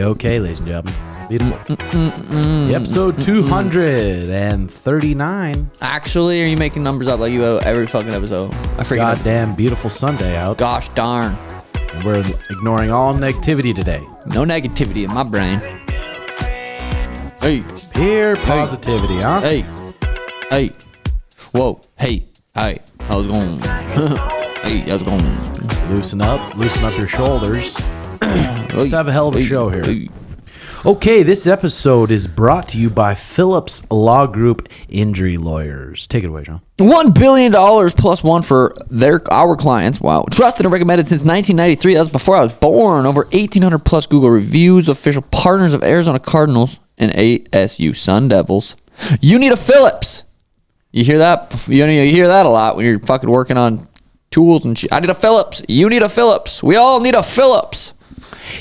Okay, ladies and gentlemen. Beautiful. Episode 239. Actually, are you making numbers up like you have every fucking episode? I forget. Goddamn beautiful Sunday out. Gosh darn. And we're ignoring all negativity today. No negativity in my brain. Hey. Pure positivity, huh? Hey. Hey. Whoa. Hey. Hi. How's it going? Hey, how's it going? Loosen up your shoulders. Let's Hey. have a hell of a show here. Hey. Okay, this episode is brought to you by Phillips Law Group Injury Lawyers. Take it away, John. $1 billion plus one for our clients. Wow. Trusted and recommended since 1993. That was before I was born. Over 1,800 plus Google reviews. Official partners of Arizona Cardinals and ASU Sun Devils. You need a Phillips. You hear that? You hear that a lot when you're fucking working on tools and shit. I need a Phillips. You need a Phillips. We all need a Phillips.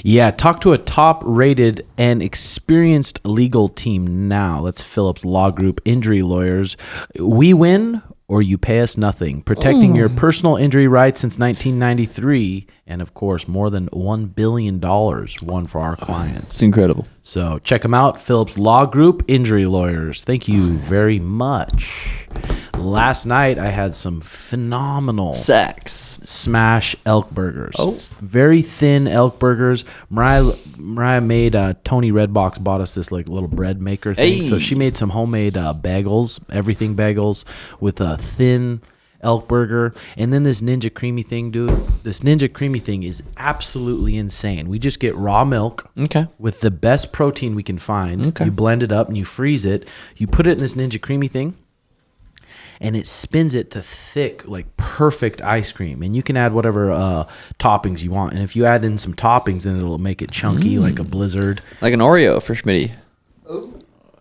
Yeah, talk to a top-rated and experienced legal team now. That's Phillips Law Group Injury Lawyers. We win or you pay us nothing. Protecting your personal injury rights since 1993. And, of course, more than $1 billion won for our clients. It's incredible. So check them out, Phillips Law Group Injury Lawyers. Thank you very much. Last night, I had some phenomenal smash elk burgers. Oh. Very thin elk burgers. Mariah made, Tony Redbox bought us this like little bread maker thing. Hey. So she made some homemade bagels, everything bagels, with a thin elk burger. And then this Ninja Creamy thing, dude. This Ninja Creamy thing is absolutely insane. We just get raw milk with the best protein we can find. Okay. You blend it up and you freeze it. You put it in this Ninja Creamy thing. And it spins it to thick, like perfect ice cream. And you can add whatever toppings you want. And if you add in some toppings, then it'll make it chunky like a Blizzard. Like an Oreo for Schmitty.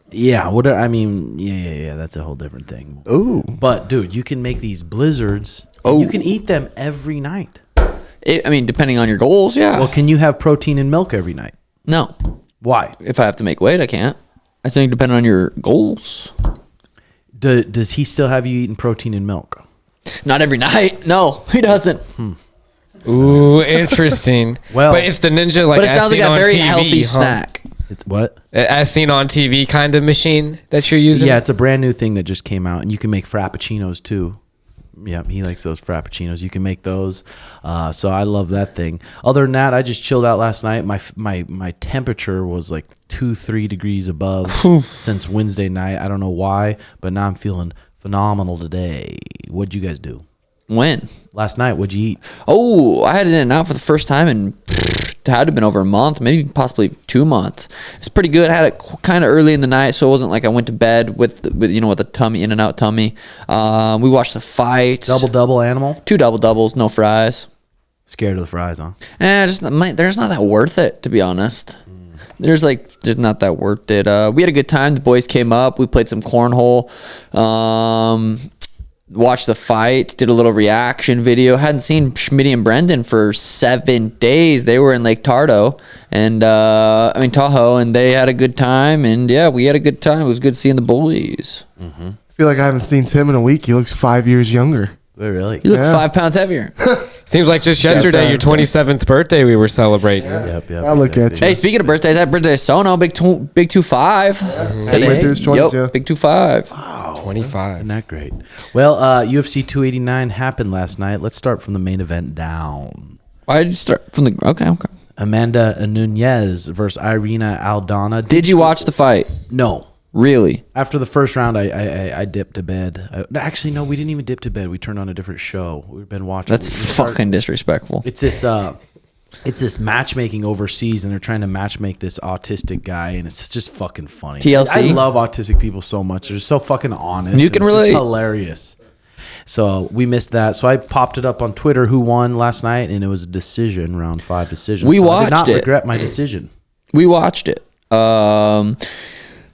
Yeah, yeah, that's a whole different thing. Ooh. But, dude, you can make these Blizzards. And you can eat them every night. Depending on your goals, yeah. Well, can you have protein and milk every night? No. Why? If I have to make weight, I can't. I think depending on your goals. Does he still have you eating protein and milk? Not every night. No, he doesn't. Ooh, interesting. Well, but it's the Ninja, like, But it sounds like a very TV, healthy huh? snack. It's what? As seen on TV kind of machine that you're using? Yeah, it's a brand new thing that just came out, and you can make frappuccinos too. Yeah, he likes those frappuccinos. You can make those. So I love that thing. Other than that, I just chilled out last night. My temperature was like 2-3 degrees above since Wednesday night. I don't know why, but now I'm feeling phenomenal today. What'd you guys do? When? Last night, what'd you eat? Oh, I had it in and out for the first time in it had to have been over a month, maybe possibly 2 months. It's pretty good. I had it kind of early in the night, so it wasn't like I went to bed with a tummy, in and out tummy. We watched the fight. Double animal? 2 doubles, no fries. Scared of the fries, huh? There's not that worth it, to be honest. There's not that worth it. We had a good time. The boys came up. We played some cornhole. Watched the fight, did a little reaction video. Hadn't seen Schmitty and Brendan for 7 days. They were in Lake Tahoe, and they had a good time, and yeah, we had a good time. It was good seeing the boys. I feel like I haven't seen Tim in a week. He looks 5 years younger. Oh, really? You look 5 pounds heavier. Seems like just yesterday, your 27th birthday, we were celebrating. Yep. I look at you. Hey, speaking of birthdays, happy birthday to Sono, big 2-5. Happy birthday to his 20s, yeah. Big 2-5. Wow, 25. Isn't that great? Well, UFC 289 happened last night. Let's start from the main event down. Why did you start from the... Okay. Amanda Nunes versus Irene Aldana. Did you watch the fight? No. Really? After the first round, I dipped to bed. Actually, no, we didn't even dip to bed. We turned on a different show. We've been watching. That's fucking disrespectful. It's this matchmaking overseas, and they're trying to matchmake this autistic guy, and it's just fucking funny. TLC? I love autistic people so much. They're so fucking honest. You can it's relate. Just hilarious. So we missed that. So I popped it up on Twitter who won last night, and it was a decision, round 5 decision. We so watched I did not it. regret my decision. We watched it.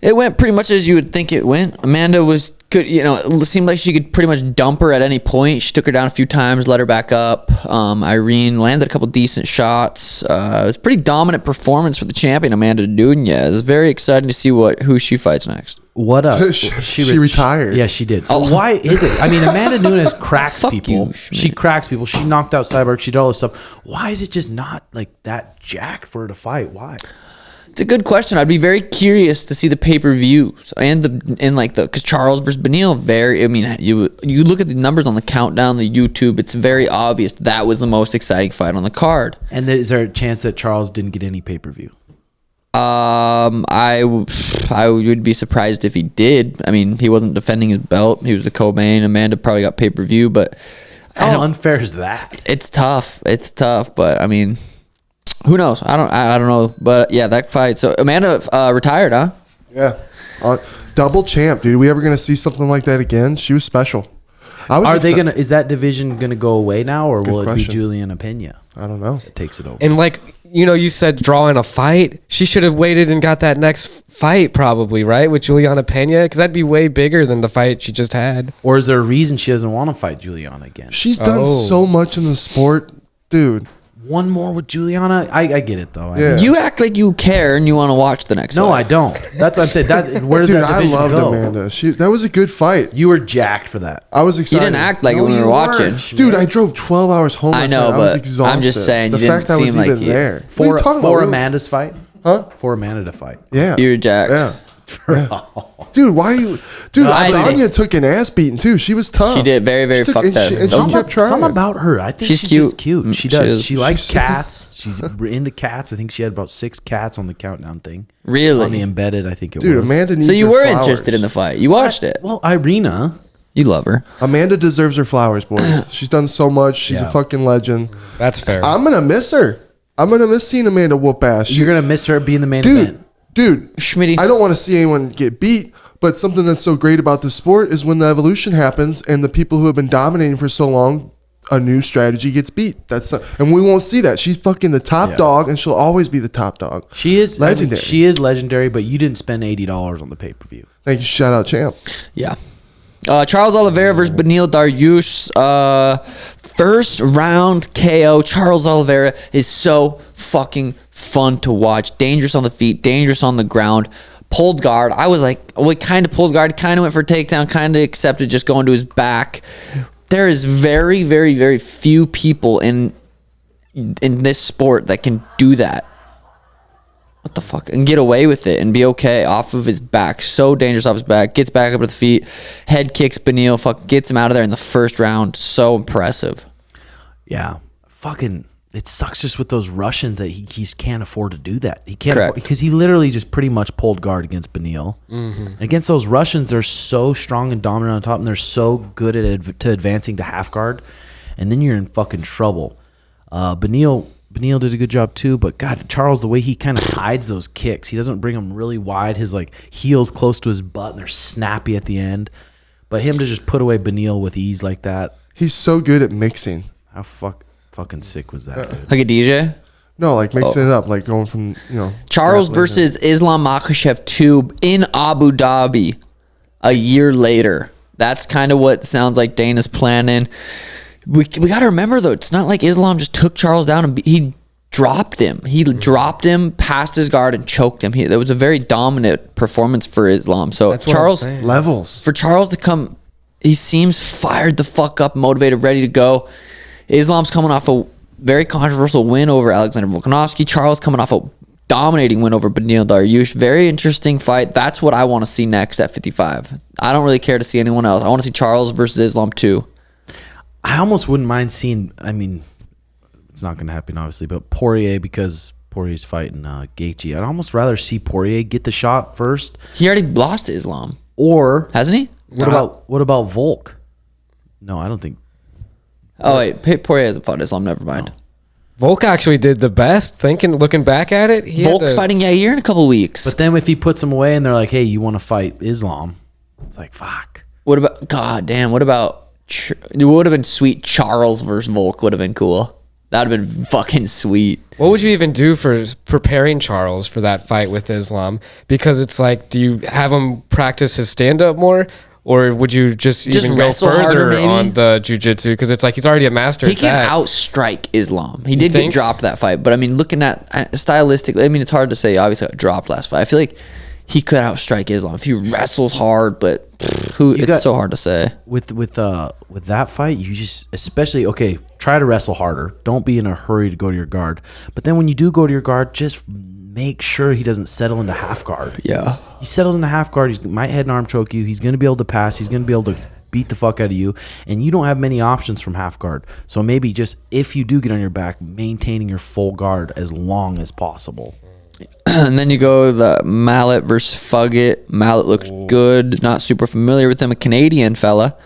It went pretty much as you would think it went. Amanda was good. It seemed like she could pretty much dump her at any point. She took her down a few times, let her back up. Irene landed a couple decent shots. It was a pretty dominant performance for the champion, Amanda Nunes. It was very exciting to see who she fights next. What up? She retired. Yeah, she did. So why is it? I mean, Amanda Nunes cracks Fuck people. you, She cracks people. She knocked out Cyborg. She did all this stuff. Why is it just not like that jacked for her to fight? Why? It's a good question. I'd be very curious to see the pay-per-views because Charles versus Beneil, you look at the numbers on the countdown, the YouTube, it's very obvious that was the most exciting fight on the card. And is there a chance that Charles didn't get any pay-per-view? I would be surprised if he did. I mean, he wasn't defending his belt. He was the co-main. Amanda probably got pay-per-view, but how unfair is that? It's tough. But I mean, who knows? I don't know. But yeah, that fight. So Amanda retired, huh? Yeah. Double champ, dude. Are we ever gonna see something like that again? She was special. Is that division gonna go away now, or will it be Juliana Pena? I don't know. It takes it over. And you said drawing a fight. She should have waited and got that next fight probably, right? With Juliana Pena, because that'd be way bigger than the fight she just had. Or is there a reason she doesn't want to fight Juliana again? She's done so much in the sport, dude. One more with Juliana? I get it, though. Yeah. You act like you care and you want to watch the next No, fight. I don't. That's what I'm saying. Where does Dude, that I division loved go? Amanda. That was a good fight. You were jacked for that. I was You excited. didn't act like it No, when we you were watching. weren't. Dude, I drove 12 hours home. I know, I was but exhausted. I'm just saying the you fact didn't I was seem like even you- there. What are you talking For about? Amanda's fight? Huh? For Amanda to fight. Yeah. You're jacked. Yeah. Dude, why are you? Dude, I Aldana took an ass beating too. She was tough. She did very, very She took- fucked and up. she- and she Something- kept trying. Something about her. I think She's she's cute. just cute. She She does. is. She likes She's- cats. She's into cats. I think she had about 6 cats on the countdown thing. Really? On the embedded, I think it Dude, was. Amanda needs So you her were flowers. interested in the fight. You watched it. Well, Irene. You love her. Amanda deserves her flowers, boys. She's done so much. She's a Yeah. fucking legend. That's fair. I'm gonna miss her. I'm gonna miss seeing Amanda whoop ass. You're going to miss her being the main dude, event. dude. Schmitty. I don't want to see anyone get beat, but something that's so great about the sport is when the evolution happens and the people who have been dominating for so long, a new strategy gets beat. And we won't see that. She's fucking the top dog, and she'll always be the top dog. She is legendary. she is legendary, but you didn't spend $80 on the pay-per-view. Thank you. Shout out, champ. Yeah. Charles Oliveira versus Beneil Dariush. First round KO. Charles Oliveira is so fucking fun to watch. Dangerous on the feet, dangerous on the ground. Pulled guard. I was like, we kind of pulled guard, kind of went for a takedown, kind of accepted just going to his back. There is very, very, very few people in this sport that can do that. What the fuck? And get away with it and be okay off of his back. So dangerous off his back. Gets back up to the feet. Head kicks Beneil. Fuck, gets him out of there in the first round. So impressive. Yeah. Fucking, it sucks just with those Russians that he can't afford to do that. He can't Correct. because he literally just pretty much pulled guard against Beneil. Against those Russians, they're so strong and dominant on top, and they're so good at advancing to half guard, and then you're in fucking trouble. Beneil did a good job too, but God, Charles, the way he kind of hides those kicks, he doesn't bring them really wide. His like heels close to his butt, and they're snappy at the end. But him to just put away Beneil with ease like that, He's so good at mixing. how fucking sick was that, dude? Like a DJ. No, like mixing it up, like going from Charles grappling versus Islam Makhachev 2 in Abu Dhabi a year later. That's kind of what sounds like Dana's planning. We got to remember, though, it's not like Islam just took Charles down and he dropped him. He dropped him, passed his guard, and choked him. That was a very dominant performance for Islam. So That's what I'm Charles, saying. levels. for Charles to come, he seems fired the fuck up, motivated, ready to go. Islam's coming off a very controversial win over Alexander Volkanovski. Charles coming off a dominating win over Beneil Dariush. Very interesting fight. That's what I want to see next at 55. I don't really care to see anyone else. I want to see Charles versus Islam too. I almost wouldn't mind seeing. I mean, it's not going to happen, obviously, but Poirier, because Poirier's fighting Gaethje. I'd almost rather see Poirier get the shot first. He already lost to Islam, Or hasn't he? what about Volk? No, I don't think. Oh wait, Poirier hasn't fought Islam. Never mind. Volk actually did the best. Looking back at it, he had Volk's fighting Yair in a couple weeks. But then if he puts him away and they're like, "Hey, you want to fight Islam?" It's like, fuck. What about? God damn. What about? It would have been sweet. Charles versus Volk would have been cool. That would have been fucking sweet. What would you even do for preparing Charles for that fight with Islam? Because it's like, do you have him practice his stand-up more? Or would you just even go wrestle harder, further maybe? on the jiu-jitsu? Because it's like he's already a master He at can that. outstrike Islam. He did get think? dropped that fight, but I mean, looking at stylistically, I mean, it's hard to say. Obviously, got dropped last fight. I feel like he could outstrike Islam if he wrestles hard, but it's so hard to say. With that fight, you just especially try to wrestle harder. Don't be in a hurry to go to your guard. But then when you do go to your guard, just make sure he doesn't settle into half guard. Yeah. He settles into half guard. He might head and arm choke you. He's going to be able to pass. He's going to be able to beat the fuck out of you. And you don't have many options from half guard. So maybe just if you do get on your back, maintaining your full guard as long as possible. And then you go the Mallet versus Fugget. Mallet looks good. Not super familiar with him. A Canadian fella.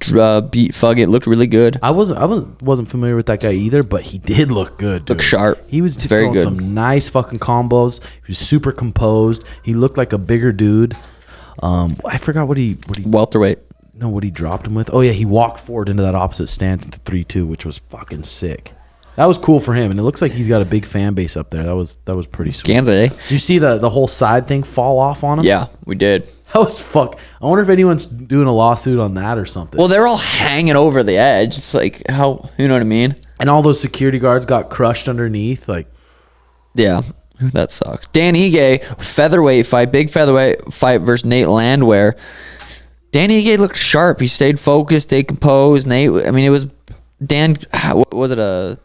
Beat Fugget. Looked really good. I wasn't familiar with that guy either, but he did look good. Dude. Look sharp. He was very throwing good. some nice fucking combos. He was super composed. He looked like a bigger dude. I forgot what he Welterweight. No, what he dropped him with. Oh yeah, he walked forward into that opposite stance into 3-2, which was fucking sick. That was cool for him, and it looks like he's got a big fan base up there. That was pretty sweet. Canada, eh? Did you see the whole side thing fall off on him? Yeah, we did. That was fuck. I wonder if anyone's doing a lawsuit on that or something. Well, they're all hanging over the edge. It's like, how, you know what I mean? And all those security guards got crushed underneath. Like, Yeah, that sucks. Dan Ige, featherweight fight, big featherweight fight versus Nate Landwehr. Dan Ige looked sharp. He stayed focused, stayed composed. Nate, I mean, it was Dan. What was it, a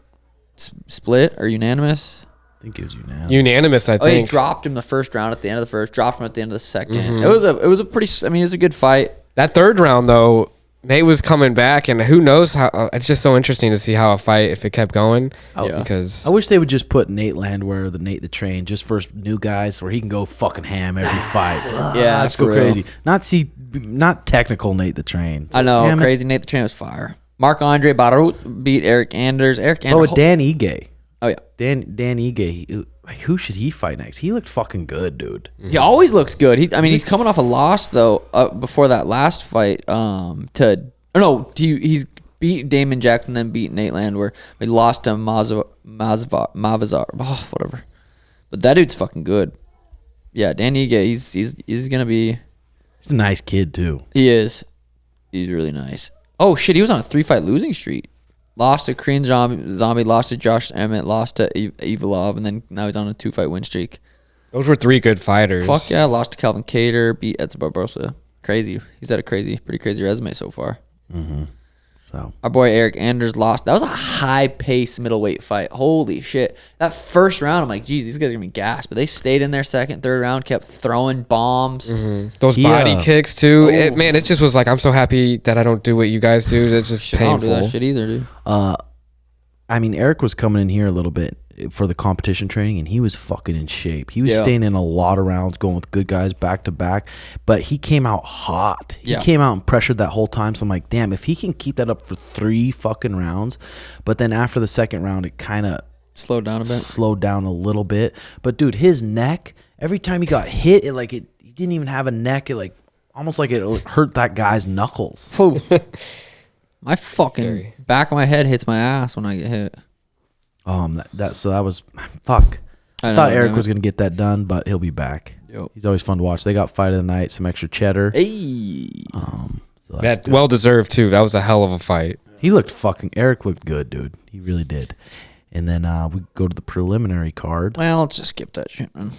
split or unanimous? I think it was unanimous. Unanimous, I Oh, he think. dropped him the first round at the end of the first. Dropped him at the end of the second. It was a pretty. I mean, it was a good fight. That third round, though, Nate was coming back, and who knows how. It's just so interesting to see how a fight, if it kept going. Yeah. Because I wish they would just put Nate Landwehr, the Nate the Train, just for new guys, where he can go fucking ham every fight. Yeah, let's for go real. crazy. Not technical Nate the Train. I know, Damn it. crazy. Nate the Train was fire. Marc-Andre Barut beat Eryk Anders. Eryk Oh, Anders. with Dan Ige. Oh yeah. Dan Ige. Like, who should he fight next? He looked fucking good, dude. He always looks good. He's coming off a loss though. Before that last fight, he's beat Damon Jackson, then beat Nate Landwehr. He lost to Mavazar. Oh, whatever. But that dude's fucking good. Yeah, Dan Ige. He's gonna be. He's a nice kid too. He is. He's really nice. Oh shit, he was on a 3-fight losing streak. Lost to Korean Zombie, lost to Josh Emmett, lost to Evolov, and then now he's on a 2-fight win streak. those were three good fighters. Fuck yeah, lost to Calvin Cater, beat Edson Barbosa. Crazy. He's had a pretty crazy resume so far. So Our boy Eryk Anders lost. That was a high-paced middleweight fight. Holy shit. That first round, I'm like, geez, these guys are going to be gassed. But they stayed in there second, third round, kept throwing bombs. Those body kicks, too. It just was like, I'm so happy that I don't do what you guys do. That's just Shit, I don't do painful. that shit either, dude. I mean, Eryk was coming in here a little bit for the competition training, and he was fucking in shape. He was staying in a lot of rounds, going with good guys back to back, but he came out hot. He came out and pressured that whole time, so I'm like, damn, if he can keep that up for 3 fucking rounds, but then after the second round, it kind of Slowed down a bit. slowed down a little bit. But dude, his neck, every time he got hit, he didn't even have a neck. It almost like it hurt that guy's knuckles. Whew. My fucking Scary. back of my head hits my ass when I get hit. That was fuck. I I thought know, Eryk man. was gonna get that done, but he'll be back. Yep. He's always fun to watch. They got fight of the night, some extra cheddar. Hey. So that's That good. well deserved, too. That was a hell of a fight. Eryk looked good, dude. He really did. And then we go to the preliminary card. Well, let's just skip that shit, man.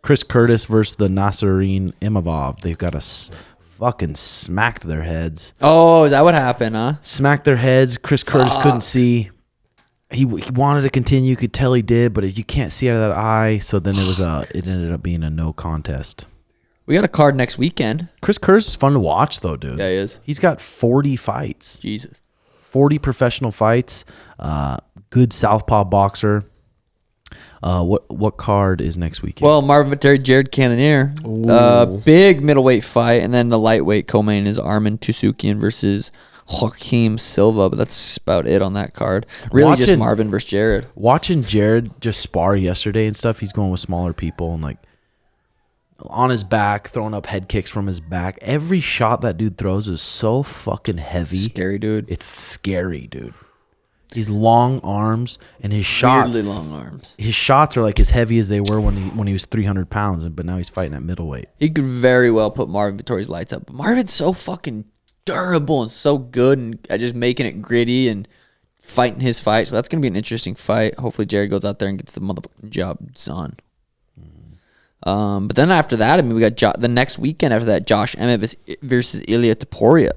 Chris Curtis versus the Nasruddin Imavov. They've got fucking smacked their heads. Oh, is that what happened, huh? Smacked their heads. Chris Curtis couldn't see. He wanted to continue. You could tell he did, but you can't see out of that eye. So then it ended up being a no contest. We got a card next weekend. Chris Curtis is fun to watch, though, dude. Yeah, he is. He's got 40 fights. Jesus. 40 professional fights. Good southpaw boxer. What card is next weekend? Well, Marvin Vittori, Jared Cannonier. Big middleweight fight. And then the lightweight co-main is Armin Tusukian versus Joaquim Silva. But that's about it on that card. Really just Watching- Marvin versus Jared. Watching Jared just spar yesterday and stuff, he's going with smaller people and on his back, throwing up head kicks from his back. Every shot that dude throws is so fucking heavy. Scary, dude. It's scary, dude. He's long arms, and his shots. Weirdly long arms. His shots are like as heavy as they were when he was 300 pounds, but now he's fighting at middleweight. He could very well put Marvin Vittori's lights up. But Marvin's so fucking durable and so good and at just making it gritty and fighting his fight. So that's going to be an interesting fight. Hopefully Jared goes out there and gets the motherfucking job done. But then after that, we got the next weekend after that, Josh Emmett versus Ilya Topuria.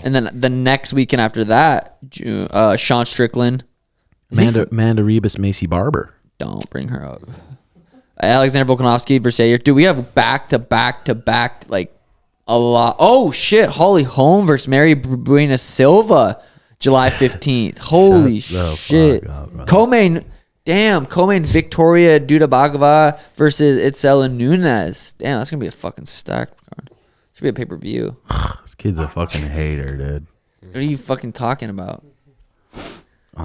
And then the next weekend after that, Sean Strickland. Manda Rebus Macy Barber. Don't bring her up. Alexander Volkanovski versus Yair. Dude, we have back to back like a lot. Oh shit, Holly Holm versus Mary Buena Silva, July 15th. Holy shit. Co-main Victoria Dudabagova versus Itzela Nunes. Damn, that's gonna be a fucking stacked card. Should be a pay-per-view. This kid's a fucking hater, dude. What are you fucking talking about?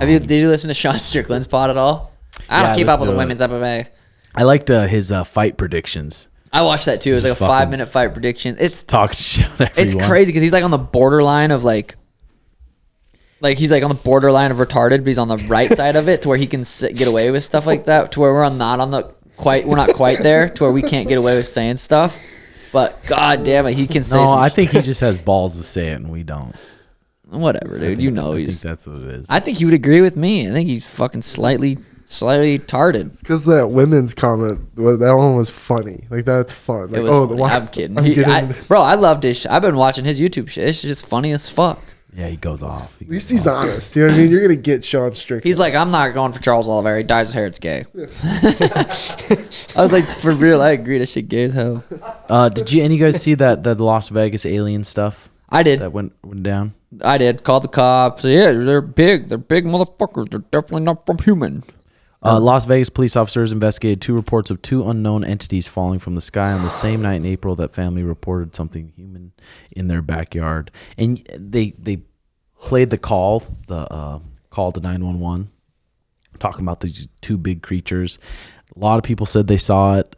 Did you listen to Sean Strickland's pod at all? I don't keep up with the women's MMA. I liked his fight predictions. I watched that too. It was like a 5-minute fight prediction. It's talks shit. It's crazy because he's like on the borderline of like he's like on the borderline of retarded, but he's on the right side of it to where he can get away with stuff like that. To where we're not quite there. To where we can't get away with saying stuff. But god damn it, he can say. No, I think he just has balls to say it, and we don't. Whatever, dude. I think that's what it is. I think he would agree with me. I think he's fucking slightly tarded. It's because that women's comment, that one was funny. Like, that's fun. Like, it was funny. I'm kidding. I loved his I've been watching his YouTube shit. It's just funny as fuck. Yeah, he goes off. At least he's honest. You know what I mean? You're going to get Sean Strickland. He's like, I'm not going for Charles Oliveira. He dyes his hair. It's gay. I was like, for real, I agree. That shit gay as hell. Did you guys see that the Las Vegas alien stuff? I did. That went down? I did. Called the cops. Yeah, they're big. They're big motherfuckers. They're definitely not from human. Las Vegas police officers investigated 2 reports of 2 unknown entities falling from the sky on the same night in April that family reported something human in their backyard. And they played the call to 911, talking about these 2 big creatures. A lot of people said they saw it.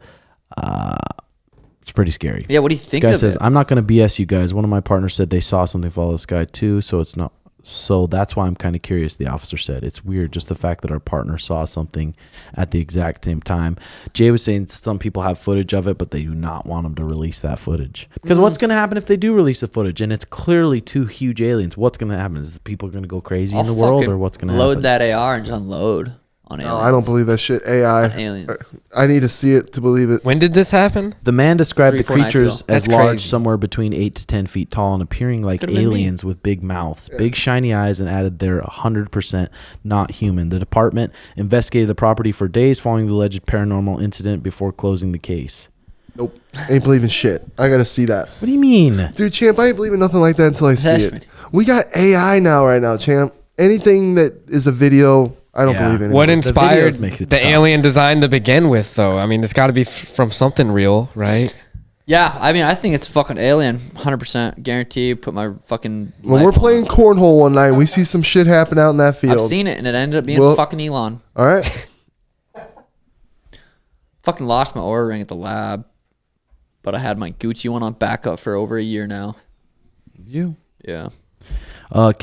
It's pretty scary. Yeah, what do you think Guy of says, it? I'm not going to BS you guys. One of my partners said they saw something follow the sky too, so it's not. So that's why I'm kind of curious, the officer said. It's weird, just the fact that our partner saw something at the exact same time. Jay was saying some people have footage of it, but they do not want them to release that footage. Because what's going to happen if they do release the footage and it's clearly 2 huge aliens? What's going to happen? Is people going to go crazy in the world, or what's going to happen? Load that AR and just unload on aliens. No, I don't believe that shit. AI. Aliens. I need to see it to believe it. When did this happen? The man described the 3-4 nights creatures ago. as That's large, crazy. somewhere between 8 to 10 feet tall, and appearing like Could've been me. aliens with big mouths, big shiny eyes, and added they're 100% not human. The department investigated the property for days following the alleged paranormal incident before closing the case. Nope. Ain't believing shit. I got to see that. What do you mean? Dude, champ, I ain't believing nothing like that until I see it. We got AI right now, champ. Anything that is a video, I don't believe in it. What videos inspired makes it the tough. alien design to begin with, though? I mean, it's got to be from something real, right? Yeah, I mean, I think it's fucking alien. 100% guarantee. Put my fucking. When we're playing cornhole one night, we see some shit happen out in that field. I've seen it, and it ended up being fucking Elon. All right. Fucking lost my Oura ring at the lab, but I had my Gucci one on backup for over a year now. You? Yeah. The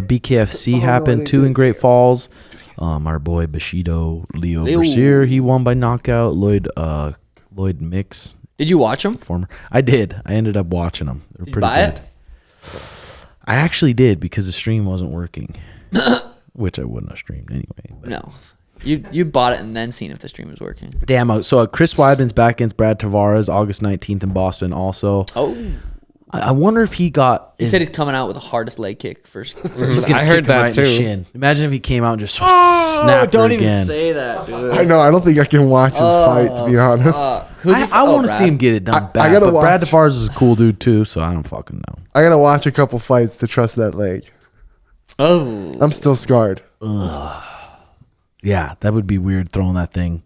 BKFC happened too in Great Falls. Our boy Bushido Leo Bercier, he won by knockout. Lloyd Mix. Did you watch them? Former. I did. I ended up watching them. They're Did you pretty buy good. it? I actually did because the stream wasn't working, which I wouldn't have streamed anyway. But. No. You bought it and then seen if the stream was working. Damn. So Chris Weidman's back against Brad Tavares August 19th in Boston. Also, I wonder if he got. He said he's coming out with the hardest leg kick first. He's gonna I heard kick him that right in the too. shin. Imagine if he came out and just snapped don't her even again. say that, dude. I know. I don't think I can watch his fight, to be honest. I want to see him get it done bad. I gotta but Brad watch. Tavares is a cool dude too, so I don't fucking know. I got to watch a couple fights to trust that leg. Oh. I'm still scarred. Yeah, that would be weird throwing that thing.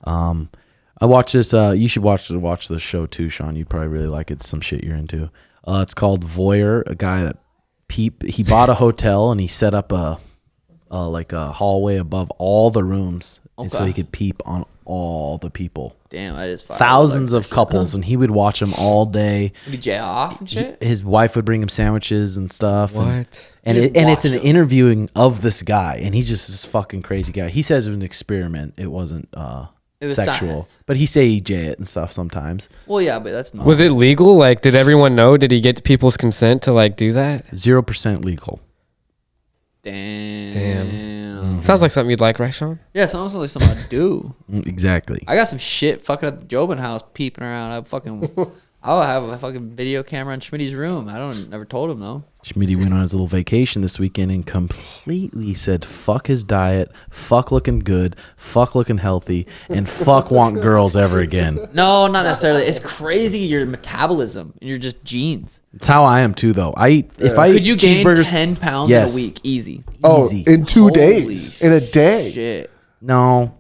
I watched this. You should watch the show too, Sean. You'd probably really like it. It's some shit you're into. It's called Voyeur. A guy that he bought a hotel and he set up a hallway above all the rooms, and so he could peep on all the people. Damn, that is fire. Thousands of couples, and he would watch them all day. Would he jay off and shit? His wife would bring him sandwiches and stuff. What? And it's an interviewing of this guy, and he's just this fucking crazy guy. He says it was an experiment. It wasn't It was sexual, science. but he say he jay it and stuff sometimes. Well, yeah, but that's not. Was it legal? Like, did everyone know? Did he get people's consent to like do that? 0% legal. Damn. Sounds like something you'd like, right, Sean? Yeah, sounds like something I do. Exactly. I got some shit fucking at the Jobin house peeping around. I'll have a fucking video camera in Schmitty's room. Never told him though. Schmitty went on his little vacation this weekend and completely said fuck his diet, fuck looking good, fuck looking healthy, and fuck want girls ever again. No, not necessarily. It's crazy your metabolism. You're just genes. It's how I am too, though. I eat if I Could eat you gain cheeseburgers. 10 pounds Yes. in a week? Easy. Easy. in 2 Holy days, in a day. Shit. No,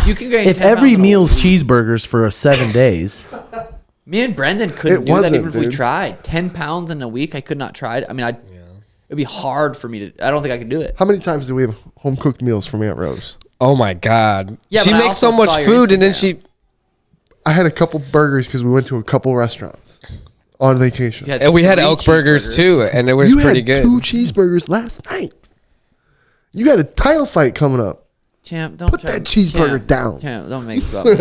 You can gain if 10 every pounds in a meal's week. cheeseburgers for 7 days, Me and Brendan couldn't It do that wasn't, even if we dude. tried. 10 pounds in a week, I could not try it. I mean, it'd be hard for me to. I don't think I could do it. How many times do we have home cooked meals from Aunt Rose? Oh my God. Yeah, she but I makes so also much saw your food and then Instagram. she. I had a couple burgers because we went to a couple restaurants on vacation. You had And we had 3 elk burgers cheeseburgers. too, and it was You pretty had good. 2 cheeseburgers last night. You got a title fight coming up. Champ, don't Put try- that cheeseburger Champ, down. Champ, don't make this about me.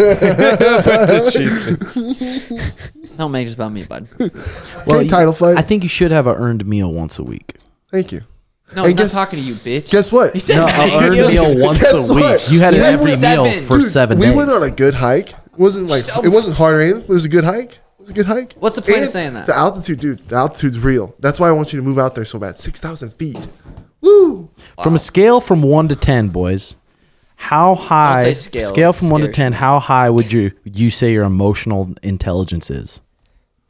Don't make this about me, bud. Okay, title fight. I think you should have an earned meal once a week. Thank you. No, And I'm not guess- talking to you, bitch. Guess what? He said No, thank an earned you. meal once Guess a week. what? You had You it had every 7. meal for Dude, 7 we days. went on a good hike. It wasn't like it wasn't hard or anything. It was a good hike. It was a good hike. What's the point of And saying that? The altitude, dude. The altitude's real. That's why I want you to move out there so bad. 6,000 feet. Woo! From a scale from 1 to 10, boys, how high? say scale. from 1 to Scare 10. How high would you say your emotional intelligence is,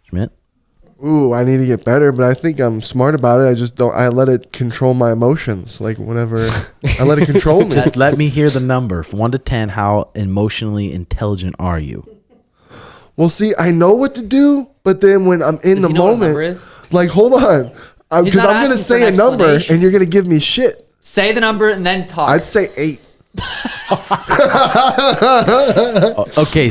Schmidt? Ooh, I need to get better, but I think I'm smart about it. I just don't. I let it control my emotions. Like whenever I let it control me. Just let me hear the number from 1 to 10. How emotionally intelligent are you? Well, see, I know what to do, but then when I'm in Does the he know what a moment, number is? like, hold on, because not I'm gonna asking for say an a number explanation. and you're gonna give me shit. Say the number and then talk. I'd say 8. Okay,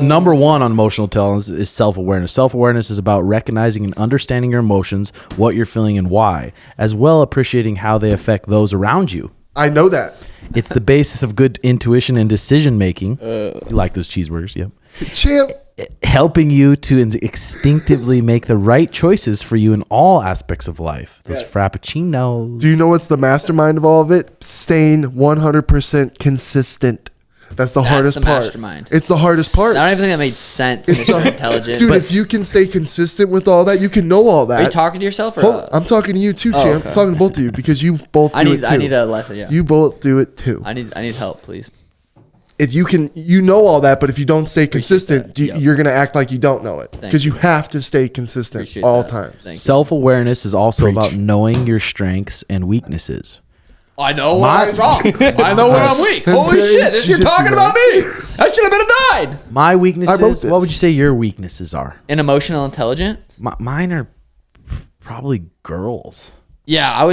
number 1 on emotional intelligence is self-awareness. Self-awareness is about recognizing and understanding your emotions, what you're feeling and why, as well appreciating how they affect those around you. I know that. It's the basis of good intuition and decision making. You like those cheeseburgers? Yep. Champ. Helping you to instinctively make the right choices for you in all aspects of life. Those frappuccinos. Do you know what's the mastermind of all of it? Staying 100% consistent. That's the hardest the part. mastermind. It's the hardest part. I don't even think that made sense. It's Mr. the- Intelligent. Dude, if you can stay consistent with all that, you can know all that. Are you talking to yourself or Hold- us? I'm talking to you too, Oh, champ. okay. I'm talking to both of you because you both do it too. I need a lesson. Yeah. You both do it too. I need help, please. If you can, you know all that, but if you don't stay consistent, that. Yep. you're gonna act like you don't know it because you have to stay consistent Appreciate all that. times. Thank you. Self-awareness is also about knowing your strengths and weaknesses. I know where I'm wrong. I know where I'm weak. That's Holy very shit! This you're jiu-jitsu, talking about me. I should have been died. My I wrote weaknesses, this. what would you say your weaknesses are? An emotional intelligent. Mine are probably girls. Yeah,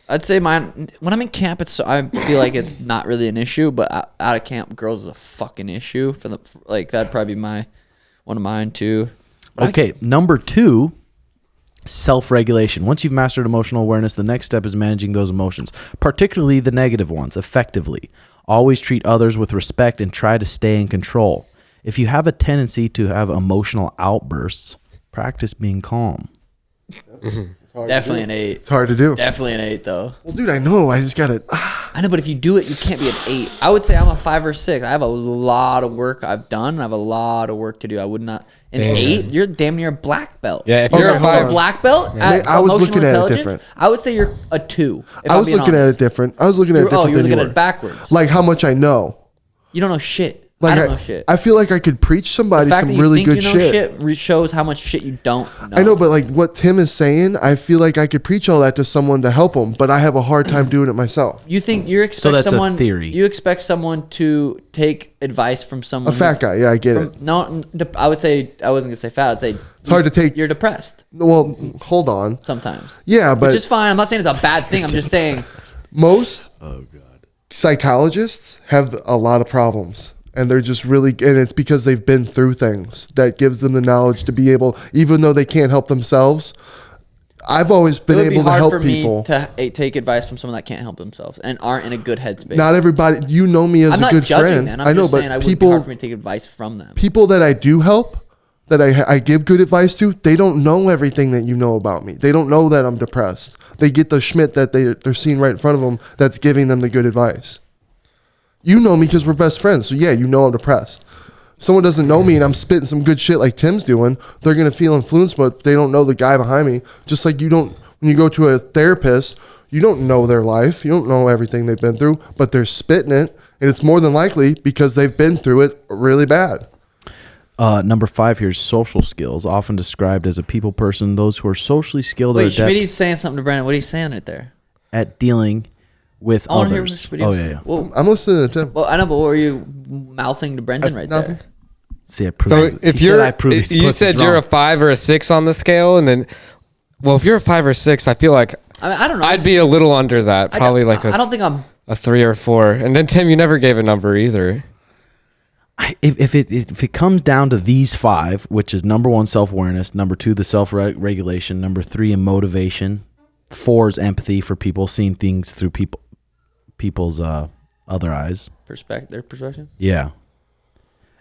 I'd say mine. When I'm in camp, I feel like it's not really an issue, but out of camp, girls is a fucking issue. That'd probably be one of mine too. But Okay, number 2, self-regulation. Once you've mastered emotional awareness, the next step is managing those emotions, particularly the negative ones, effectively. Always treat others with respect and try to stay in control. If you have a tendency to have emotional outbursts, practice being calm. Definitely an 8. It's hard to do. Definitely an 8 though. Well, dude, I know. I just gotta. I know, but if you do it, you can't be an 8. I would say I'm a 5 or 6. I have a lot of work I've done. And I have a lot of work to do. I would not. An Damn. 8, you're damn near a black belt. Yeah, if Okay, you're a hold a 5, black belt. At I was emotional looking at it intelligence, different. I would say you're a 2. if I I'm was being looking at honest. it different. I was looking at it different You were than looking you at were. it backwards. Like how much I know. You don't know shit. Like I don't know shit. I feel like I could preach somebody The fact some that you really think good you know shit. shows how much shit you don't know. I know, but like what Tim is saying, I feel like I could preach all that to someone to help them, but I have a hard time doing it myself. You think you expect So that's a someone? theory. You expect someone to take advice from someone? A fat guy, yeah, I get it. No, I would say I wasn't gonna say fat. I'd say it's hard to take- You're depressed Well, hold on. sometimes. Yeah, but Which is fine. I'm not saying it's a bad thing. I'm just saying most psychologists have a lot of problems. And they're just really, and it's because they've been through things that gives them the knowledge to be able, even though they can't help themselves. I've always it been would be able to hard help for people. me to take advice from someone that can't help themselves and aren't in a good headspace. Not everybody, you know me as I'm a not good judging friend. that. I'm I know, just saying but it would be hard people, for me to take advice from them. people that I do help, that I give good advice to, they don't know everything that you know about me. They don't know that I'm depressed. They get the Schmidt that they're seeing right in front of them that's giving them the good advice. You know me because we're best friends. So yeah, you know I'm depressed. someone doesn't know me and I'm spitting some good shit like Tim's doing, they're going to feel influenced, but they don't know the guy behind me. Just like you don't, when you go to a therapist, you don't know their life. You don't know everything they've been through, but they're spitting it. And it's more than likely because they've been through it really bad. Number 5 here is social skills, often described as a people person. Those who are socially skilled Wait, are adept Schmitty's saying something to Brandon. What are you saying right there? at dealing with I want to hear others. what Schmitty Oh was yeah, saying. yeah. Well, I'm listening to Tim. well, I know, but what were you mouthing to Brendan right Nothing. there? See, I proved. So if he you're, said I proved his you pussy's said you're wrong. a 5 or a 6 on the scale, and then, well, if you're a 5 or 6, I feel like I mean, I don't know. I'd be a little under that, probably like I don't think I'm. a 3 or 4. And then Tim, you never gave a number either. If it comes down to these 5, which is number 1, self-awareness, number 2, the self-regulation, number 3, motivation, 4 is empathy for people, seeing things through people's other eyes. Their perspective. Yeah.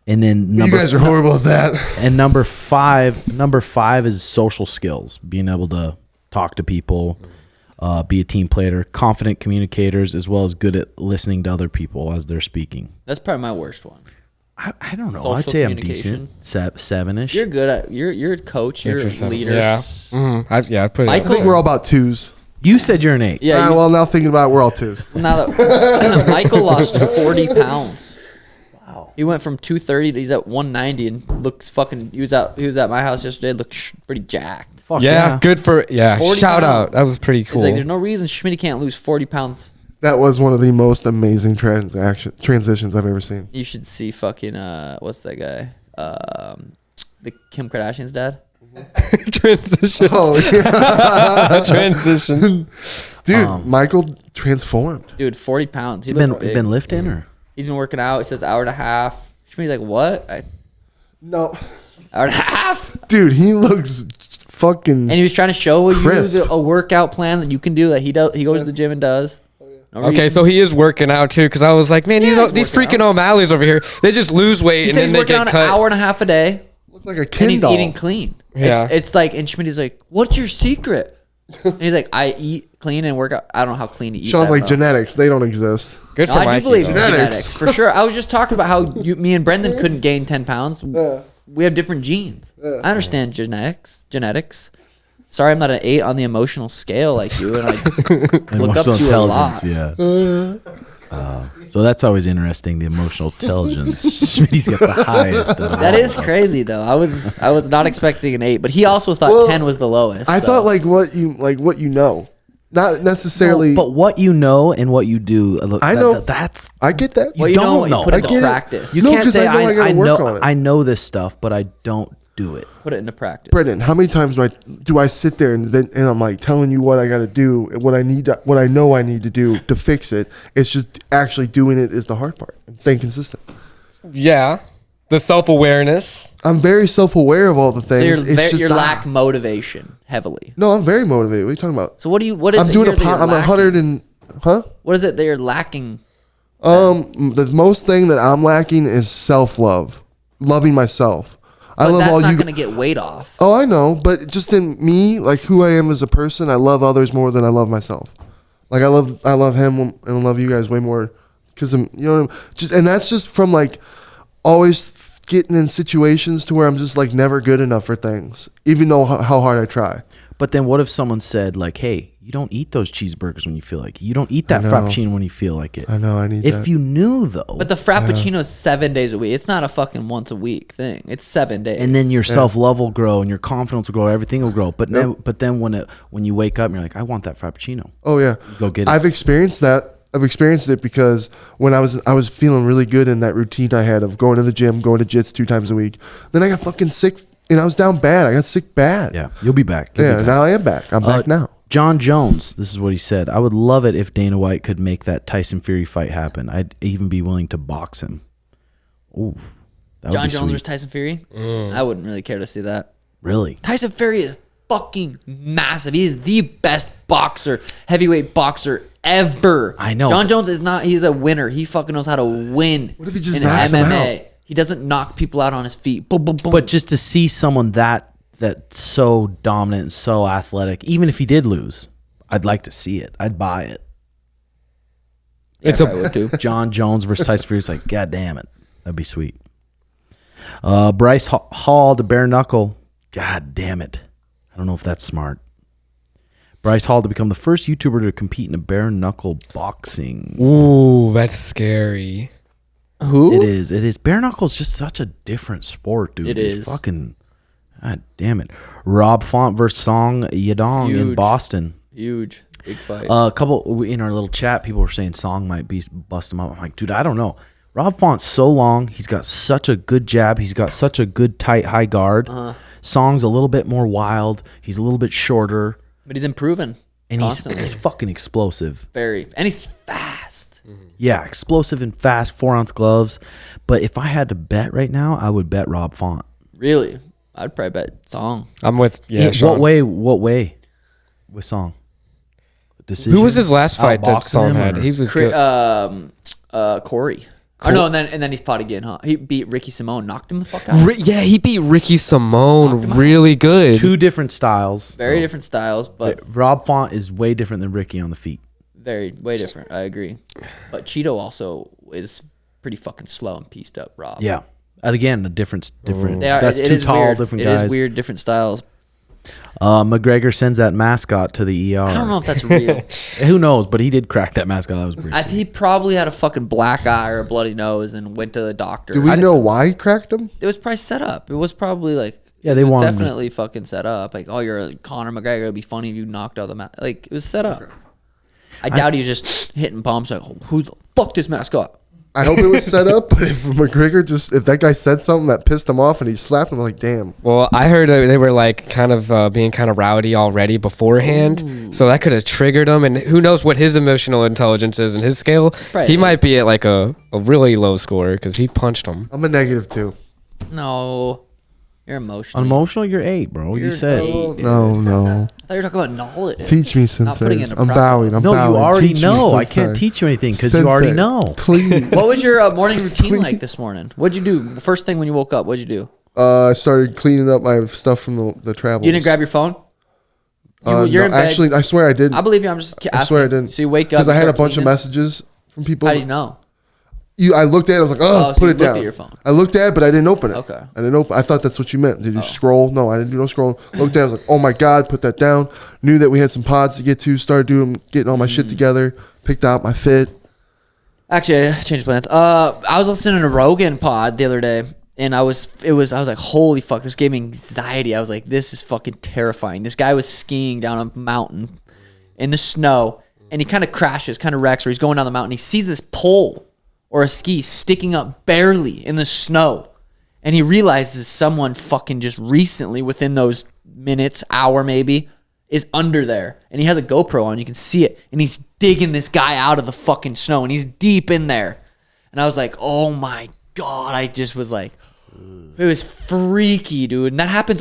And then You guys are horrible at that. And number five is social skills, being able to talk to people, be a team player, confident communicators, as well as good at listening to other people as they're speaking. That's probably my worst one. I don't know. Social I'd say I'm communication. decent. 7-ish. You're good at. You're a coach. You're a leader. Yeah. Mm-hmm. I put it. I think we're all about 2s. You said you're an 8. Yeah. Well, now thinking about it, we're all 2s. Now that Michael lost 40 pounds. Wow. He went from 230 to he's at 190 and looks fucking. He was at my house yesterday. Looked pretty jacked. Fuck Yeah, good for 40 shout pounds. out. That was pretty cool. He's like, there's no reason Schmitty can't lose 40 pounds. That was one of the most amazing transitions I've ever seen. You should see fucking what's that guy? The Kim Kardashian's dad. Transition. Oh yeah, Transition. dude, Michael transformed. Dude, 40 pounds. He's been lifting or? He's been working out. He says hour and a half. Schmitty's like, what? No, Hour and a half? dude, he looks fucking. And he was trying to show you Crisp. a workout plan that you can do that he does. He goes to the gym and does. No Okay, reason. so he is working out too, because I was like, man, Yeah, he's these working freaking O'Malley's over here, they just lose weight he and said then he's they working get out an cut. hour and a half a day. Look like a And Ken he's doll. eating clean. Yeah. It's like, and Schmitty's like, what's your secret? And he's like, I eat clean and work out. I don't know how clean he eats. Sounds I don't like know. genetics. They don't exist. Good No, for I do Mikey. believe in though. genetics for sure. I was just talking about how me and Brendan couldn't gain 10 pounds. We have different genes. I understand genetics. Sorry, I'm not an 8 on the emotional scale like you, and I look up to you a lot. Yeah. So that's always interesting. The emotional intelligence. Schmitty's got the highest. Of That all is of us. crazy though. I was not expecting an 8, but he also thought 10 was the lowest. I so. thought like what you know, not necessarily. But what you know and what you do. I know. That's I get that. Well, you know don't what know. you put I into get it. practice. you No, can't 'cause say I know I gotta work on it. I know this stuff, but I don't do it. Put it into practice. Brendan, how many times do I sit there and I'm like telling you what I got to do, what I know I need to do to fix it? It's just actually doing it is the hard part. And staying consistent. Yeah. The self-awareness. I'm very self-aware of all the So things. It's just you lack motivation heavily. No, I'm very motivated. What are you talking about? So what is I'm it doing here that you're I'm lacking? 100 and What is it that you're lacking? The most thing that I'm lacking is self-love, loving myself. I But love that's all not you. going to get weight off. Oh, I know, but just in me, like who I am as a person, I love others more than I love myself. Like I love him and I love you guys way more because I'm, and that's just from like always getting in situations to where I'm just like never good enough for things, even though how hard I try. But then what if someone said like, hey, you don't eat those cheeseburgers when you feel like it. You don't eat that know. frappuccino when you feel like it. I know I need If that. you knew though, But the Frappuccino is 7 days a week. It's not a fucking once a week thing. It's 7 days. and then your self-love will grow and your confidence will grow, everything will grow. But then when you wake up and you're like, I want that frappuccino. Oh yeah, Go get it. I've experienced that. I've experienced it because when I was feeling really good in that routine I had of going to the gym, going to jits 2 times a week. Then I got fucking sick and I was down bad. I got sick bad. Yeah, you'll be back. You'll be Yeah. back. Now I am back. I'm back now. John Jones, this is what he said. I would love it if Dana White could make that Tyson Fury fight happen. I'd even be willing to box him. Ooh, that would John be Jones sweet. versus Tyson Fury? I wouldn't really care to see that. Really? Tyson Fury is fucking massive. He is the best boxer, heavyweight boxer ever. I know. John Jones is not, he's a winner. He fucking knows how to win. What if he just in knocks him MMA? out? He doesn't knock people out on his feet. Boom, boom, boom. But just to see someone that's so dominant and so athletic, even if he did lose, I'd like to see it. I'd buy it. Yeah, It's I probably would too. John Jones versus Tyson Fury is like, God damn it. That'd be sweet. Bryce Hall to bare knuckle. God damn it. I don't know if that's smart. Bryce Hall to become the first YouTuber to compete in a bare knuckle boxing. Ooh, that's scary. Who? It is. Bare knuckle is just such a different sport, dude. It is. Fucking, God damn it. Rob Font versus Song Yadong in Huge. Boston. Huge. Big fight. A couple in our little chat, people were saying Song might bust him up. I'm like, dude, I don't know. Rob Font's so long. He's got such a good jab. He's got such a good tight high guard. Song's a little bit more wild. He's a little bit shorter. But he's improving. And constantly. he's fucking explosive. Very. And he's fast. Yeah, explosive and fast, 4-ounce gloves. But if I had to bet right now, I would bet Rob Font. Really? I'd probably bet Song. I'm with What Sean. way with Song? Decision? Who was his last fight that Outboxing Song him, had? or- He was good. Corey. Oh no, and then he fought again, huh? He beat Ricky Simone, knocked him the fuck out. Yeah, he beat Ricky Simone Knocked him out. really good. Two different styles. Very different styles, but Rob Font is way different than Ricky on the feet. way different. I agree. But Cheeto also is pretty fucking slow and pieced up. Rob. Yeah. Again, a different. They are, That's it two is tall, weird. different It guys. is weird, different styles. McGregor sends that mascot to the ER. I don't know if that's real. Who knows? But he did crack that mascot. That was pretty. He probably had a fucking black eye or a bloody nose and went to the doctor. Do we know why he cracked him? It was probably set up. It was probably like They it was wanted him. definitely fucking set up. Like, oh, you're a Conor McGregor. It'd be funny if you knocked out the like it was set up. I doubt he was just hitting palms like, oh, who the fuck this mascot? I hope it was set up, but if McGregor if that guy said something that pissed him off and he slapped him, I'm like, damn. Well, I heard they were like kind of being kind of rowdy already beforehand, so that could have triggered him. And who knows what his emotional intelligence is and his scale? probably He eight. might be at like a really low score because he punched him. I'm a -2. No, you're emotional. Unemotional, you're 8, bro. You You're said. 8. No. I thought you were talking about knowledge. Teach me, Not putting sensei. into I'm practice. bowing. I'm No, bowing. you already Teach me, know. I sensei. can't teach you anything because you already Sensei, know. Please. What was your morning routine like this morning? What'd you do? The first thing when you woke up, what'd you do? I started cleaning up my stuff from the travels. You didn't grab your phone? You're in bed. Actually, I swear I didn't. I believe you. I'm just asking. I swear I didn't. So you wake up because I and had a start bunch of cleaning? messages from people. How do you know? I looked at it. I was like, oh, so put you it down. looked at your phone. I looked at it, but I didn't open it. Okay. I didn't open. I thought that's what you meant. Did you scroll? No, I didn't do no scrolling. Looked at it. I was like, oh my god, put that down. Knew that we had some pods to get to. Started getting all my shit together. Picked out my fit. Actually, I changed plans. I was listening to Rogan pod the other day, and I was like, holy fuck, this gave me anxiety. I was like, this is fucking terrifying. This guy was skiing down a mountain in the snow, and he kind of crashes, kind of wrecks, or he's going down the mountain. He sees this pole or a ski sticking up barely in the snow, and he realizes someone fucking just recently, within those minutes, hour maybe, is under there, and he has a GoPro on. You can see it, and he's digging this guy out of the fucking snow, and he's deep in there. And I was like, oh my god! I just was like, it was freaky, dude. And that happens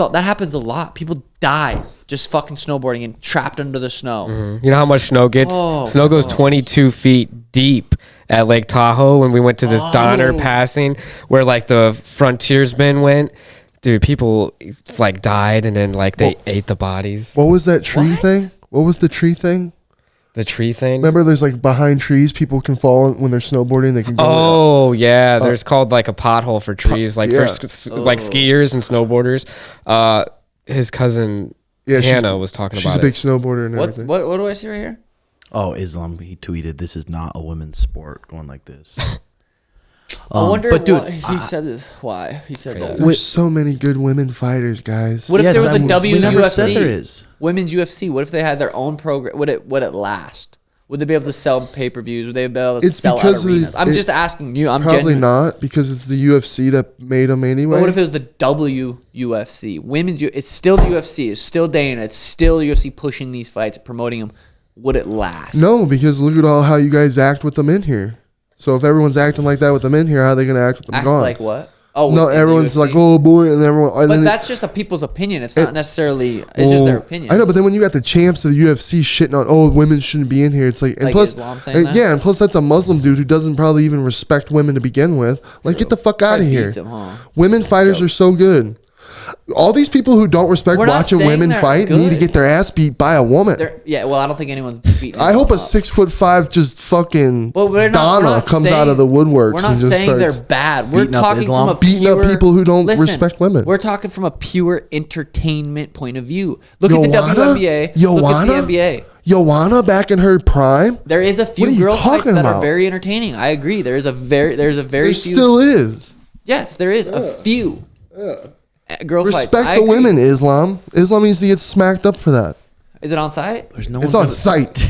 a lot. People die just fucking snowboarding and trapped under the snow. You know how much snow gets? Oh, Snow goes 22 feet deep at Lake Tahoe when we went to this Donner passing where like the frontiersmen went. Dude, people like died and then like they ate the bodies. What was that tree thing? What was the tree thing? The tree thing. Remember, there's like behind trees, people can fall when they're snowboarding. They can go. Oh yeah, there's called like a pothole for trees, like yeah. for like skiers and snowboarders. His cousin Yeah, Hannah was talking She's about a big it. snowboarder and What everything. what do I see right here? Oh, Islam. He tweeted, "This is not a women's sport." Going like this. I wonder but dude, what he said this. Why he said that? There's so many good women fighters, guys. What if there was a we never said there WUFC, is. women's UFC? What if they had their own program? Would it last? Would they be able to sell pay-per-views? Would they be able to It's sell out because arenas? I'm just asking you. I'm Probably genuine. not, because it's the UFC that made them anyway. But what if it was the WUFC? It's still the UFC. It's still Dana. It's still UFC pushing these fights, promoting them. Would it last? No, because look at how you guys act with them in here. So if everyone's acting like that with them in here, how are they going to act with them Act gone? like what? Oh, No, in the everyone's UFC? like, oh boy, and everyone. And But then that's just a people's opinion. It's not necessarily. It's just their opinion. I know, but then when you got the champs of the UFC shitting on, oh, women shouldn't be in here. It's like, and Like plus, Islam saying that? yeah, and plus that's a Muslim dude who doesn't probably even respect women to begin with. Like, get the fuck out of Probably here. beats him, huh? Women fighters are so good. All these people who don't respect We're not watching saying women they're fight need to good. get their ass beat by a woman. Yeah, well, I don't think anyone's beating. I hope a up. 6'5" just fucking Well, we're Donna not comes saying- out of the woodworks. We're not and just saying they're starts bad. We're beating up talking Islam? from a beating up pure, people who don't respect women. We're talking from a pure entertainment point of view. Look at Joanna? the WNBA. Joanna? Look at the NBA. Joanna back in her prime. There is a What are few you girl fights talking that are about? very entertaining. I agree. There's a very There few. still is. Yes, there is a few girl fights. Respect I the agree. women, Islam. Islam needs to get smacked up for that. Is it on site? There's no It's one on gonna- site.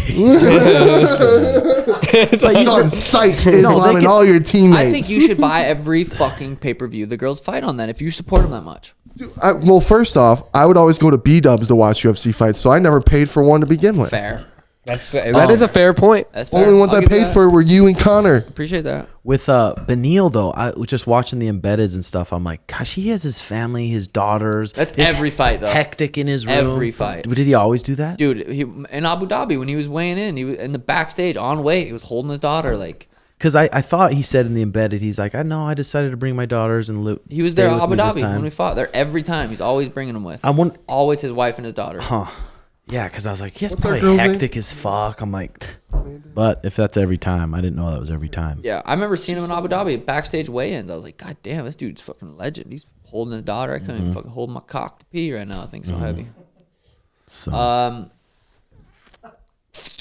It's on site, Islam, and all your teammates. I think you should buy every fucking pay per view the girls fight on. Then if you support them that much. Well, first off, I would always go to B-dubs to watch UFC fights, so I never paid for one to begin with. Fair. That is a fair point. That's fair. Only ones I'll I give you paid that. for were you and Connor. Appreciate that. With Beneil though, I was just watching the embeddeds and stuff. I'm like, gosh, he has his family, his daughters. That's his every fight, though. Hectic in his room. Every fight. Did he always do that? Dude, in Abu Dhabi when he was weighing in, he was in the backstage on weight. He was holding his daughter like Because I thought he said in the embedded, he's like, I know, I decided to bring my daughters and live. he was stay there in with Abu me this Dhabi time. when we fought. There every time. He's always bringing them with. I want, Always his wife and his daughter. huh? Yeah, because I was like, he has What's that probably girl's name? hectic as fuck. I'm like, but if that's every time, I didn't know that was every time. Yeah, I remember seeing him in Abu Dhabi backstage weigh-ins. I was like, God damn, this dude's fucking a legend. He's holding his daughter. I couldn't even fucking hold my cock to pee right now. I think so heavy. So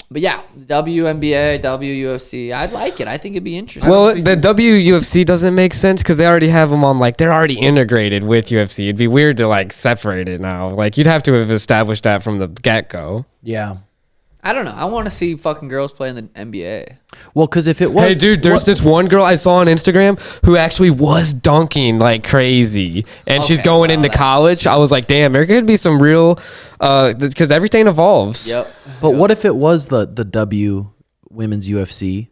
But yeah, WNBA, WUFC. I'd like it. I think it'd be interesting. Well, the WUFC doesn't make sense because they already have them on, like, they're already integrated with UFC. It'd be weird to, like, separate it now. Like, you'd have to have established that from the get-go. yeah. I don't know. I want to see fucking girls play in the NBA. Well, because if it was, Hey, dude, there's this one girl I saw on Instagram who actually was dunking like crazy, and she's Okay, going well, into that's college. I was like, damn, there could be some real, because everything evolves. Yep. But what if it was the W women's UFC,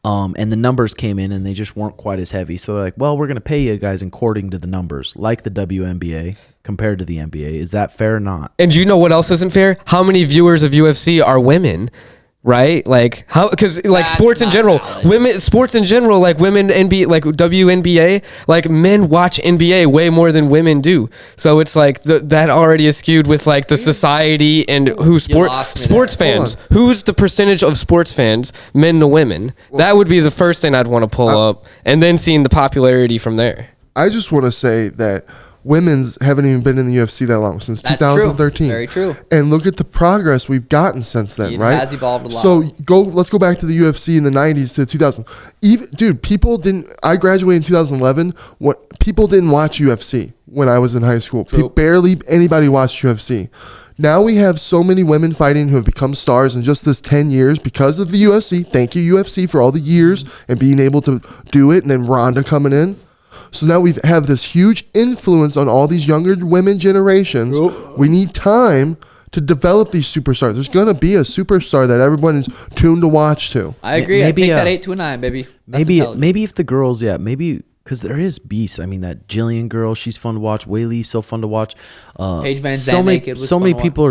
and the numbers came in and they just weren't quite as heavy? So they're like, well, we're going to pay you guys according to the numbers, like the WNBA compared to the NBA. Is that fair or not? And you know what else isn't fair? How many viewers of UFC are women? Right, like how? Because like That's sports in not general, valid. sports in general, like women NBA, like WNBA, like men watch NBA way more than women do. So it's like that already is skewed with like the society and who lost me sports there. fans. Who's the percentage of sports fans, men to women? That would be the first thing I'd want to pull up, and then seeing the popularity from there. I just want to say that women's haven't even been in the UFC that long, since That's true. 2013. Very true. And look at the progress we've gotten since then, It right? has evolved a lot. So let's go back to the UFC in the 90s to 2000. Dude, people didn't. I graduated in 2011. What people didn't watch UFC when I was in high school. True. Barely anybody watched UFC. Now we have so many women fighting who have become stars in just this 10 years because of the UFC. Thank you, UFC, for all the years and being able to do it. And then Ronda coming in. So now we have this huge influence on all these younger women generations. We need time to develop these superstars. There's going to be a superstar that everyone is tuned to watch to. I agree. Maybe, I take that uh, 8 to a 9, baby. That's intelligent. Maybe if the girls, maybe because there is beasts. I mean, that Jillian girl, she's fun to watch. Whaley's so fun to watch. Paige Van so Zandt many, naked was so fun many to watch. people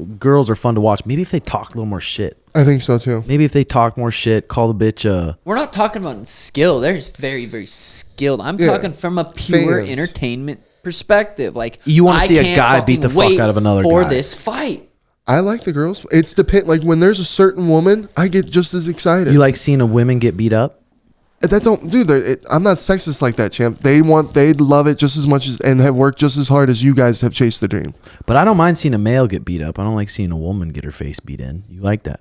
are girls are fun to watch. Maybe if they talk a little more shit. I think so too. Maybe if they talk more shit, call the bitch. We're not talking about skill. They're just very, very skilled. I'm Yeah. talking from a pure Fans. entertainment perspective. Like You wanna I see a can't guy beat fucking the fuck wait out of another for guy. this fight. I like the girls. It's depend. Like when there's a certain woman, I get just as excited. You like seeing a women get beat up? That don't, dude. I'm not sexist like that, champ. They'd love it just as much as and have worked just as hard as you guys have chased the dream. But I don't mind seeing a male get beat up. I don't like seeing a woman get her face beat in. You like that?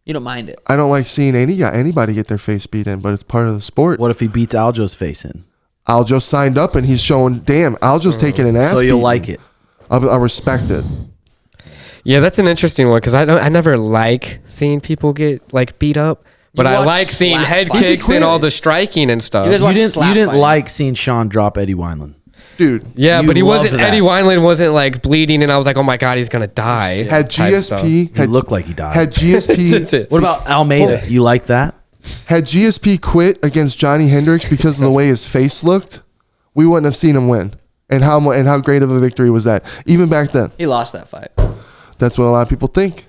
You don't mind it. I don't like seeing anybody get their face beat in, but it's part of the sport. What if he beats Aljo's face in? Aljo signed up and he's showing, damn, Aljo's taking an ass. So you'll beating. like it. I respect it. Yeah, that's an interesting one because I never like seeing people get like beat up, but You I watch like seeing slap head fights. kicks and all the striking and stuff. You guys watch You slap didn't fighting. like seeing Sean drop Eddie Wineland. Dude, Yeah, You but he wasn't. loved that. Eddie Wineland wasn't like bleeding, and I was like, "Oh my god, he's gonna die." had type stuff. GSP He looked like he died. had That's GSP it. What about Almeida? You like that? had GSP quit against Johnny Hendricks because of the way his face looked, we wouldn't have seen him win. And how great of a victory was that? Even back then, He lost that fight. that's what a lot of people think.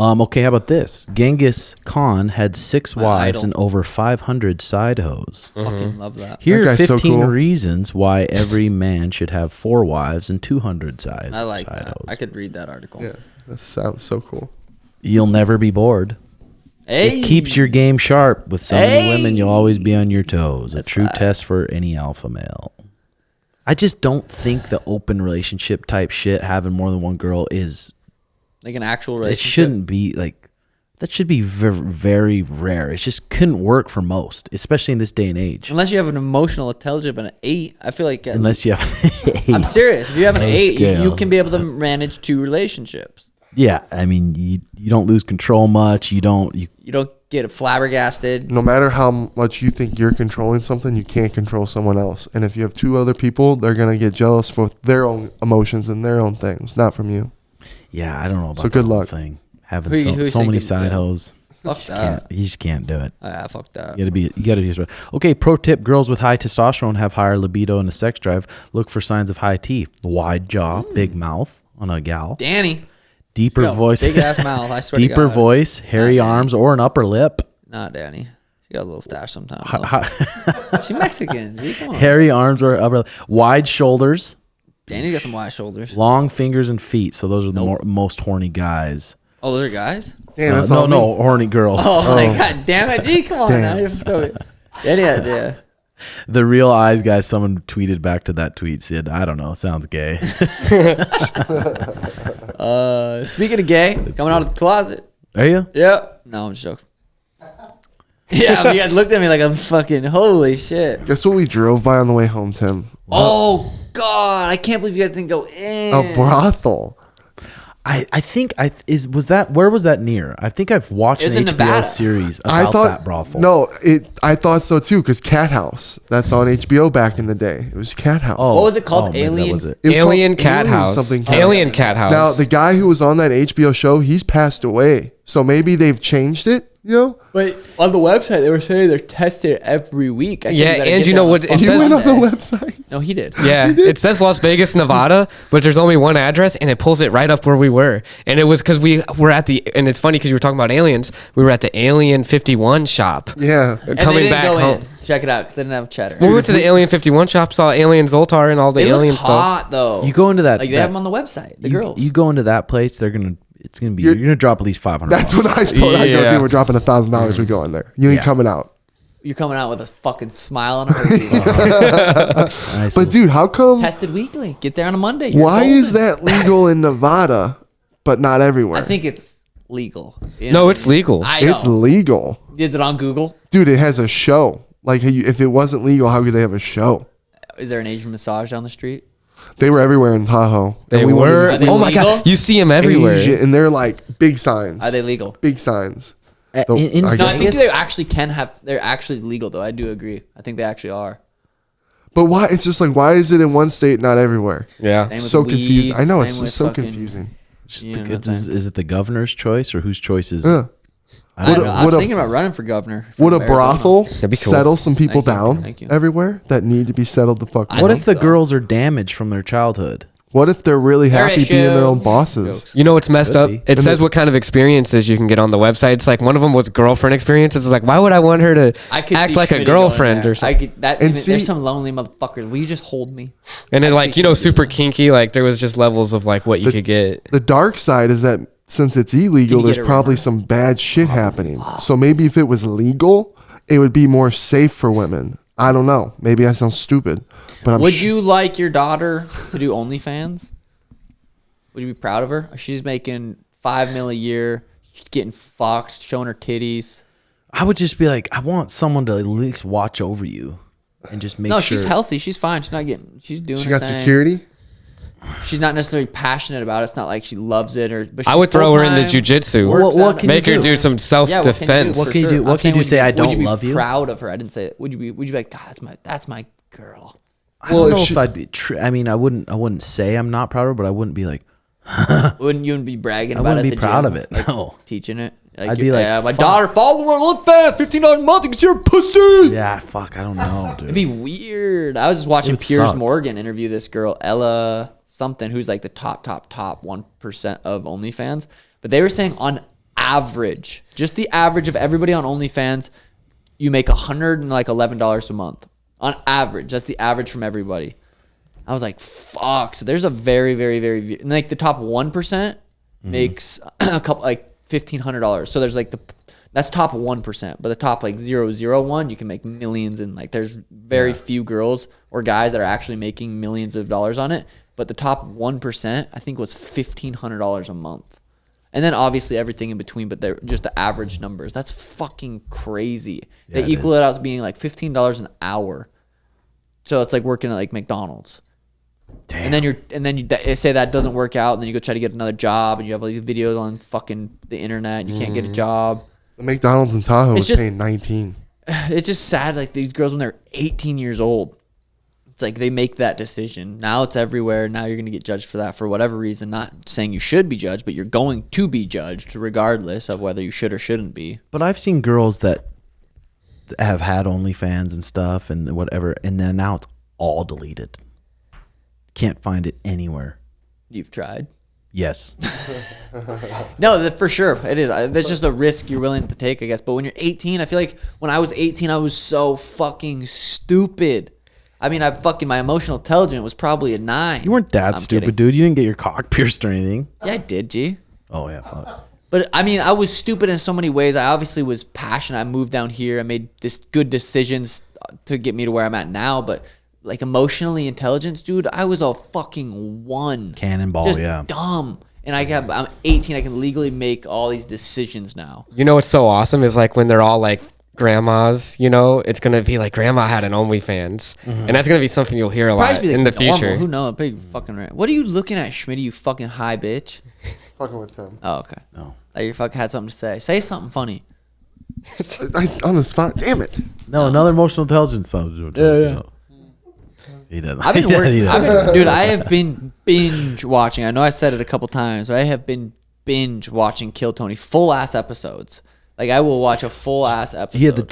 Okay, how about this? Genghis Khan had 6 My wives idol. and over 500 side hoes. Fucking love that. Here are That guy's so 15 cool. reasons why every man should have 4 wives and 200 side I like side that. hoes. I could read that article. Yeah, that sounds so cool. You'll never be bored. Hey, It keeps your game sharp. With so many women, you'll always be on your toes. That's a true right. test for any alpha male. I just don't think the open relationship type shit, having more than one girl, is. like an actual It relationship. shouldn't be like. That should be very, very rare. It just couldn't work for most, especially in this day and age. Unless you have an emotional intelligence of an 8, I feel like. Unless you have. I'm serious. If you have an On a 8, you scale. can be able to manage 2 relationships. Yeah, I mean, you don't lose control much. You don't. You don't get flabbergasted. No matter how much you think you're controlling something, you can't control someone else. And if you have 2 other people, they're gonna get jealous for their own emotions and their own things, not from you. Yeah, I don't know about So good that whole luck. thing. Having Who so you many thinking, side yeah. hoes. Fuck that. You just can't do it. Ah, fuck that. You gotta be okay. Pro tip: girls with high testosterone have higher libido and a sex drive. Look for signs of high T: wide jaw, big mouth on a gal, Danny. deeper Yo, voice, Big ass mouth. I swear to deeper God. voice, hairy Danny. arms, or an upper lip. Not Danny. She got a little stash sometimes. Hi- She's Mexican. Gee, come on. hairy arms or upper lip. Wide shoulders, Danny's got some wide shoulders. long fingers and feet. So those are the most horny guys. Oh, those are guys? Damn, that's no, all no, horny girls. Oh, my God damn it. Gee, come on. Damn. Now you have to throw it. Yeah. The real eyes guys. Someone tweeted back to that tweet said, "I don't know, sounds gay." Speaking of gay, coming out of the closet. Are you? Yeah. No, I'm just joking. Yeah, you guys looked at me like I'm fucking holy shit. Guess what we drove by on the way home, Tim? Oh God, I can't believe you guys didn't go in. A brothel. I think was that where was that near? I think I've watched It was an in HBO Nevada. series about I thought that brothel. No, I thought so too. Because Cat House, that's on HBO back in the day. It was Cat House. What was it called? maybe that Alien? was it. It was called Alien Cat House. something. Alien Cat House. Now the guy who was on that HBO show, he's passed away. So maybe they've changed it. You know, But on the website, they were saying they're tested every week. I said, Yeah, gotta and get you there know on what a it fucking you says- went on the Sunday. website. No, he did. Yeah, it says Las Vegas, Nevada, but there's only one address, and it pulls it right up where we were. And it was because we were at the, and it's funny because you were talking about aliens. We were at the Alien 51 shop. Yeah, And Coming they didn't back go home. in. Check it out, because they didn't have cheddar. Well, we went to the Alien 51 shop, saw Alien Zoltar and all the They alien looked stuff. hot, though. You go into that. Like, they have them on the website, the girls. You go into that place, it's gonna be. You're gonna drop at least $500. that's what I told. I go, Yeah. dude, we're dropping $1,000. We go in there. You ain't Yeah. coming out. You're coming out with a fucking smile on a herpes. Nice. But dude, how come? Tested weekly. Get there on a Monday. You're Why golden. is that legal in Nevada, but not everywhere? I think it's legal. You No, know? it's legal. I it's know. legal, Is it on Google? dude. It has a show. Like, if it wasn't legal, how could they have a show? Is there an Asian massage down the street? They were everywhere in Tahoe. They And we wanted were. Are they Oh my legal? god, you see them everywhere. Asian, and they're like big signs. Are they legal? Big signs. In I No, I guess- think they actually can have. They're actually legal, though. I do agree. I think they actually are. But why? It's just like, why is it in one state, not everywhere? Yeah. Same with So weed, confused. I know, same it's with just so fucking- confusing. Just you know the, what I'm saying? is it the governor's choice or whose choice is it? Yeah. I don't know. I was Would a- thinking about running for governor. Would a from Arizona. brothel That'd be cool. settle some people Thank you. down Thank you. everywhere that need to be settled the fuck? I What think if the so. girls are damaged from their childhood? What if they're really Their happy being their issue. own bosses? Jokes. You know what's messed Could up? be. It And says the- what kind of experiences you can get on the website. It's like one of them was girlfriend experiences. It's like, why would I want her to I could act see like a Schmitty girlfriend going there. or something? I could, that, And there's see- some lonely motherfuckers. Will you just hold me? And then I like, see you know, Schmitty super doing that. kinky. Like there was just levels of like what you could get. The dark side is that since it's illegal, Can you there's get a probably ringer? some bad shit happening. So maybe if it was legal, it would be more safe for women. I don't know. Maybe I sound stupid, but I'm Would you like your daughter to do OnlyFans? Would you be proud of her? She's making $5 million a year. She's getting fucked, showing her titties. I would just be like, I want someone to at least watch over you and just make No, sure. she's healthy. She's fine. She's not getting. She's doing. She her got thing. security. She's not necessarily passionate about it. It's not like she loves it or. But I she's would throw her into full-time, jujitsu. works What out can of- Make you her do? do some self Yeah, defense. What can you do? I'm What can saying, you would say, I would don't be love you? Proud of her. I didn't say. Would you be like, God, that's my girl. I Well, don't if know she- if I'd be. I mean, I wouldn't say I'm not proud of it, but I wouldn't be like. Wouldn't you be bragging I about wouldn't it? be at the proud gym? of it. Like, No. teaching it. I'd be like, yeah, my fuck. daughter follow her on OnlyFans, $15 a month because you're a pussy. Yeah, fuck. I don't know, dude. It'd be weird. I was just watching would Piers suck. Morgan interview this girl, Ella something, who's like the top 1% of OnlyFans. But they were saying on average, of everybody on OnlyFans, you make $111 a month on average. That's the average from everybody. I was like, fuck. So there's a very, very, very, and like the top 1% makes a couple, like $1,500. So there's like that's top 1%, but the top like 001, you can make millions. And like, there's very few girls or guys that are actually making millions of dollars on it. But the top 1%, I think, was $1,500 a month. And then obviously everything in between, but they're just the average numbers. That's fucking crazy. Yeah, they equal it out to being like $15 an hour. So it's like working at like McDonald's. Damn. And then you say that doesn't work out, and then you go try to get another job, and you have all these videos on fucking the internet, and you can't get a job. The McDonald's in Tahoe It's was just- paying 19. It's just sad, like these girls when they're 18 years old. It's like they make that decision. Now it's everywhere. Now you're going to get judged for that for whatever reason. Not saying you should be judged, but you're going to be judged regardless of whether you should or shouldn't be. But I've seen girls that have had OnlyFans and stuff and whatever, and then now it's all deleted. Can't find it anywhere. You've tried. Yes. No, for sure. It is. That's just a risk you're willing to take, I guess. But when you're 18, I feel like when I was 18, I was so fucking stupid. I mean, my emotional intelligence was probably a 9. You weren't that I'm stupid, kidding. dude. You didn't get your cock pierced or anything. Yeah, I did, G. Oh, yeah. Fuck. But I mean, I was stupid in so many ways. I obviously was passionate. I moved down here. I made good decisions to get me to where I'm at now. But like emotionally intelligence, dude, I was a fucking 1. Cannonball, Just yeah. dumb. And I'm 18. I can legally make all these decisions now. You know what's so awesome is like when they're all like grandmas, you know, it's gonna be like grandma had an OnlyFans, and that's gonna be something you'll hear a lot Probably be in the normal. future. Who knows? Big fucking rant. What are you looking at, Schmitty? You fucking high bitch. Fucking with him. Oh, okay. No. Like you fucking had something to say. Say something funny. On the spot. Damn it. No, another emotional intelligence subject. Yeah. He doesn't. I've been Yeah, working, he doesn't. dude. I have been binge watching. I know I said it a couple times, but I have been binge watching KillTony full ass episodes. Like I will watch a full ass episode. He had the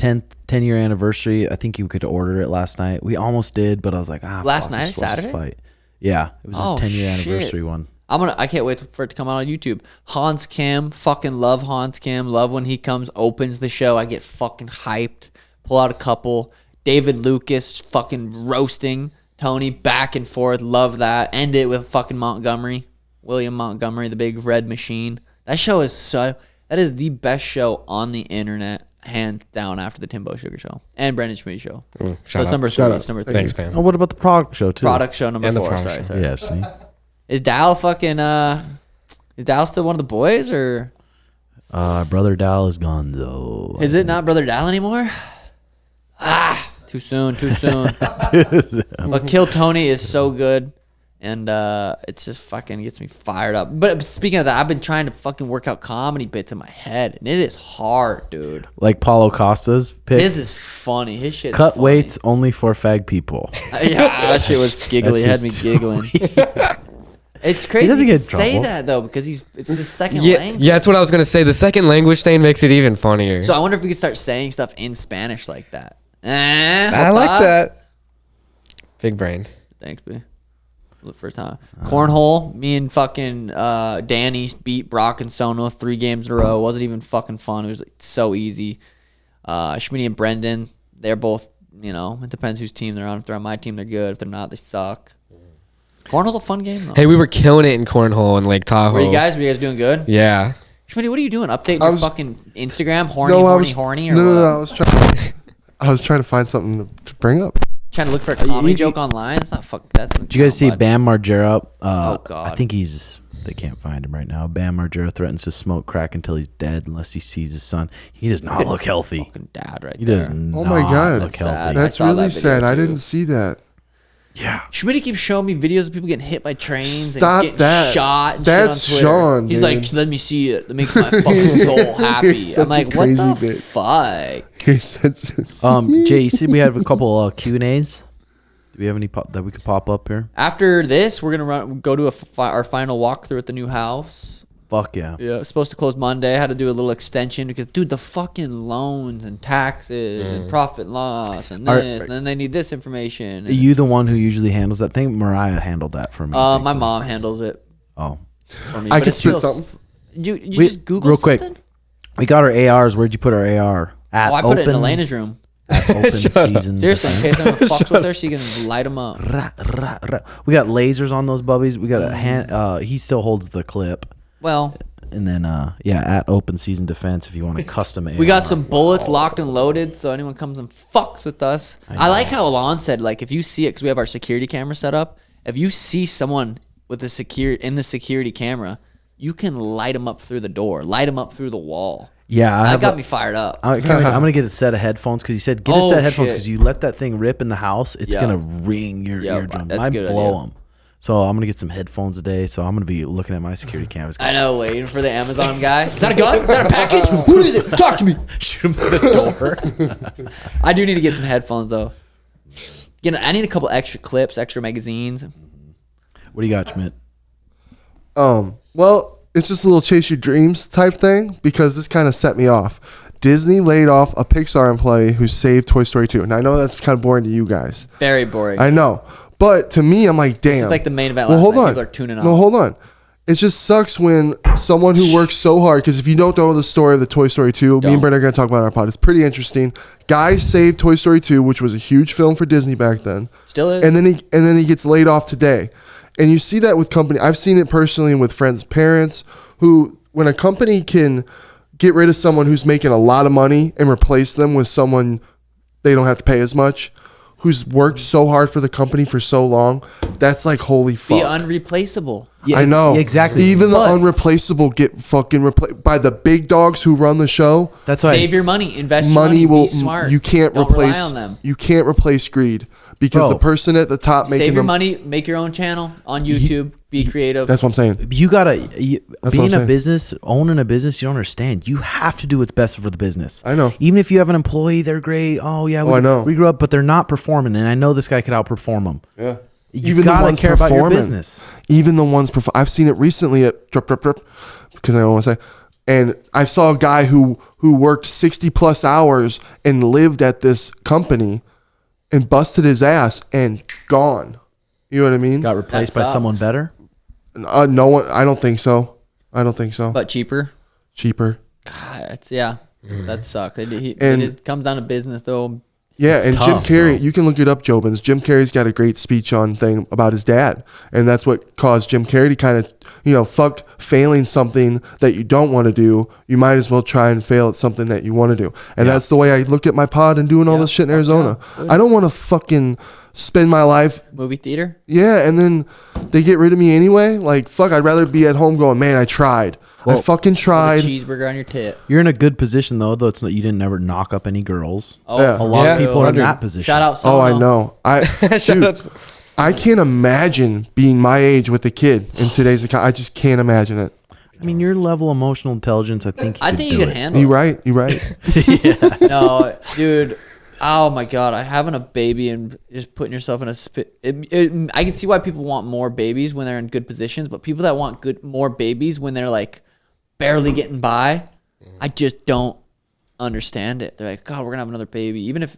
10 year anniversary. I think you could order it last night. We almost did, but I was like, Last fuck, night, we're supposed to Saturday? fight. Yeah, it was his Oh, 10 year shit. anniversary one. I can't wait for it to come out on YouTube. Hans Kim, fucking love Hans Kim. Love when he comes, opens the show. I get fucking hyped. Pull out a couple. David Lucas fucking roasting Tony back and forth. Love that. End it with fucking William Montgomery, the big red machine. That show is that is the best show on the internet, hands down, after the Timbo Sugar Show and Brandon Schmitty Show. So shout it's out. number 3. Shout out. It's number 3. Thanks, man. Oh, what about the product show too? Product show number And the 4. product Sorry. Yeah, see. Is Dal fucking is Dal still one of the boys, or Brother Dal is gone though. is it not Brother Dal anymore? Too soon. But KillTony is so good, and it's just fucking gets me fired up. But speaking of that, I've been trying to fucking work out comedy bits in my head, and it is hard, dude. Like Paulo Costa's pick. His is funny. His shit. Cut weights only for fag people. Yeah, that shit was giggly. It had That's me just giggling. It's crazy doesn't to get in say trouble. that though, because it's his second Yeah, language. yeah, that's what I was gonna say. The second language thing makes it even funnier. So I wonder if we could start saying stuff in Spanish like that. I like that. Big brain. Thanks, B. Look for a time. Cornhole. Me and fucking Danny beat Brock and Sono 3 games in a row. It wasn't even fucking fun. It was like, so easy. Schmitty and Brendan. They're both. It depends whose team they're on. If they're on my team, they're good. If they're not, they suck. Cornhole's a fun game though. Hey, we were killing it in cornhole in Lake Tahoe. Were you guys doing good? Yeah. Schmitty, what are you doing? Updating your fucking Instagram? Horny, horny, or no, what? I was trying to find something to bring up. Trying to look for a comedy joke online? It's not fuck. Did you guys see Bam Margera? Oh, God. I think they can't find him right now. Bam Margera threatens to smoke crack until he's dead unless he sees his son. He does not look healthy. Fucking dad right He there. does Oh not my God. look That's sad. healthy. I That's saw really that video sad. I too. didn't see that. Yeah. Schmitty keeps showing me videos of people getting hit by trains Stop and getting that. shot. And That's shit on Twitter. Sean, He's dude. like, let me see it. That makes my fucking soul happy. such I'm like, a what crazy the bitch. fuck? You're such Jay, you said we have a couple Q&As. Do we have any that we could pop up here? After this, we're gonna go to our final walkthrough at the new house. Fuck yeah. Yeah, it's supposed to close Monday. I had to do a little extension because, dude, the fucking loans and taxes and profit and loss and this, and then they need this information. Are you the one who usually handles that thing? Mariah handled that for me. My mom handles it Oh. for me. I but could it's spit still- something. You just Google real quick. something? We got our ARs. Where'd you put our AR? At I put it in Elena's room. At open season. Seriously, in case anyone fucks with her, she can light them up. We got lasers on those bubbies. We got a hand. He still holds the clip. Well, and then at open season defense, if you want a custom AR. We got some bullets locked and loaded, so anyone comes and fucks with us. I like how Alon said, like, if you see it, because we have our security camera set up, if you see someone with the security camera, you can light them up through the door, light them up through the wall. Yeah, that got me fired up. I'm gonna get a set of headphones because he said get a set of headphones because you let that thing rip in the house, it's gonna ring your eardrums. I blow them. So I'm gonna get some headphones today. So I'm gonna be looking at my security cameras. I know, waiting for the Amazon guy. Is that a gun? Is that a package? Who is it? Talk to me. Shoot him through the door. I do need to get some headphones though. I need a couple extra clips, extra magazines. What do you got, Schmidt? Well, it's just a little chase your dreams type thing because this kind of set me off. Disney laid off a Pixar employee who saved Toy Story 2. And I know that's kind of boring to you guys. Very boring. I know. But to me, I'm like, damn. This is like the main event last night. People are tuning out. No, hold on. It just sucks when someone who works so hard, because if you don't know the story of the Toy Story 2, me and Brent are going to talk about it on our pod. It's pretty interesting. Guy saved Toy Story 2, which was a huge film for Disney back then. Still is. And then he gets laid off today. And you see that with company. I've seen it personally with friends' parents who, when a company can get rid of someone who's making a lot of money and replace them with someone they don't have to pay as much, who's worked so hard for the company for so long, that's like, holy fuck. Be unreplaceable. Yeah, I know. Exactly. Even the unreplaceable get fucking replaced by the big dogs who run the show. That's why Save your money. Invest your money. Be smart. You can't Don't replace rely on them. You can't replace greed because the person at the top making Save your money. Make your own channel on YouTube. Be creative. That's what I'm saying. You gotta being a business, owning a business. You don't understand. You have to do what's best for the business. I know. Even if you have an employee, they're great. Oh yeah, I know. We grew up, but they're not performing, and I know this guy could outperform them. Yeah. You gotta care about your business. Even the ones I've seen it recently at Drip because I don't want to say. And I saw a guy who worked 60 plus hours and lived at this company and busted his ass and gone. You know what I mean? Got replaced by someone better? No one. I don't think so. But cheaper. God, that sucks. It comes down to business though. Yeah, it's and tough, Jim Carrey, bro. you can look it up, Jobins. Jim Carrey's got a great speech on thing about his dad. And that's what caused Jim Carrey to kind of, fuck failing something that you don't want to do. You might as well try and fail at something that you want to do. And that's the way I look at my pod and doing all this shit in Arizona. I don't want to fucking spend my life movie theater. Yeah, and then they get rid of me anyway. Like, fuck, I'd rather be at home going, man, I tried. I fucking tried. Put a cheeseburger on your tit. You're in a good position though it's not, you didn't ever knock up any girls. Oh, yeah. A lot of people are in that position. Shout out Soto. Oh, I know. Dude, I can't imagine being my age with a kid in today's account. I just can't imagine it. I mean, your level of emotional intelligence, I think you can handle it. You're right. No, dude. Oh my God, having a baby and just putting yourself in a I can see why people want more babies when they're in good positions, but people that want more babies when they're like barely getting by, I just don't understand it. They're like, God, we're gonna have another baby, even if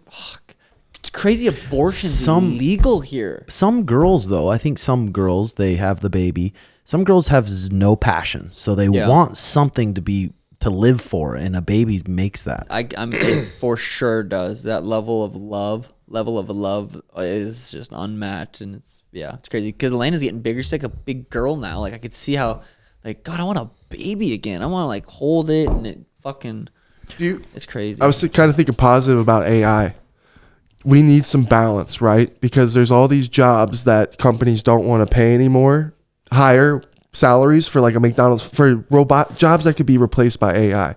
it's crazy. Abortion's illegal here. Some girls, though, I think some girls they have the baby. Some girls have no passion, so they want something to live for, and a baby makes that. It for sure does. That level of love is just unmatched, and it's crazy. Because Elena's getting bigger. She's like a big girl now. Like I could see how, like, God, I want a baby again. I want to like hold it and it fucking. It's crazy. I was kind of thinking positive about AI. We need some balance, right? Because there's all these jobs that companies don't want to pay anymore. Higher salaries for like a McDonald's, for robot jobs that could be replaced by AI,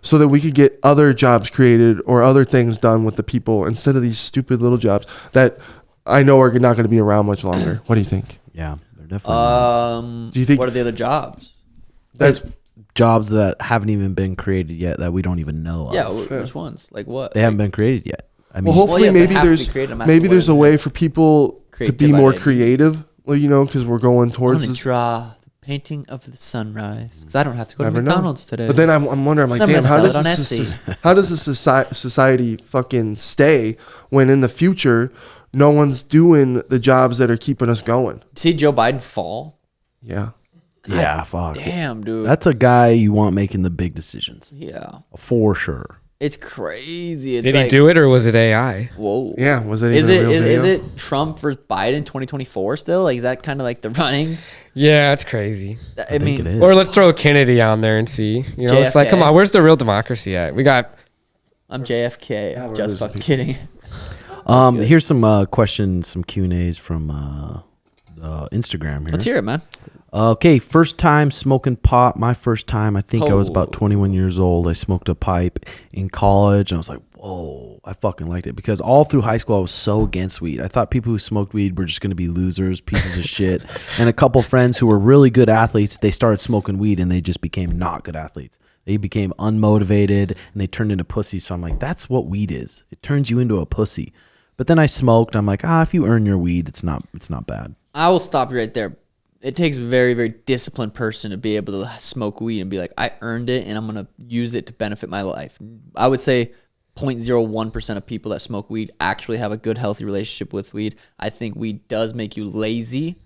so that we could get other jobs created or other things done with the people instead of these stupid little jobs that I know are not going to be around much longer. What do you think? Yeah, they're definitely. Do you think? What are the other jobs? That's jobs that haven't even been created yet that we don't even know of. Yeah, which ones? Like what? They haven't been created yet. I mean, well, hopefully maybe there's a way for people to be more creative. Well, because we're going towards this. Draw painting of the sunrise, because I don't have to go to McDonald's today. But then I'm wondering, I'm like, damn, how does this society fucking stay when in the future no one's doing the jobs that are keeping us going? See Joe Biden fall? Yeah. Yeah, fuck. Damn, dude. That's a guy you want making the big decisions. Yeah. For sure. It's crazy. It's Did like, he do it or was it AI? Whoa. Yeah, was it Is even a it real is video? it Trump versus Biden 2024 still? Like, is that kind of like the running? Yeah, that's crazy. I think mean, it is. Or let's throw Kennedy on there and see. You know, it's like, JFK. come on, where's the real democracy at? We got I'm JFK. we're Just losing fucking kidding. Here's some questions, some Q&As from Instagram here. Let's hear it, man. Okay, first time smoking pot. My first time, I think I was about 21 years old. I smoked a pipe in college, and I was like, whoa, I fucking liked it. Because all through high school, I was so against weed. I thought people who smoked weed were just going to be losers, pieces of shit. And a couple friends who were really good athletes, they started smoking weed, and they just became not good athletes. They became unmotivated, and they turned into pussies. So I'm like, that's what weed is. It turns you into a pussy. But then I smoked. I'm like, if you earn your weed, it's not bad. I will stop you right there. It takes a very, very disciplined person to be able to smoke weed and be like, I earned it and I'm going to use it to benefit my life. I would say 0.01% of people that smoke weed actually have a good, healthy relationship with weed. I think weed does make you lazy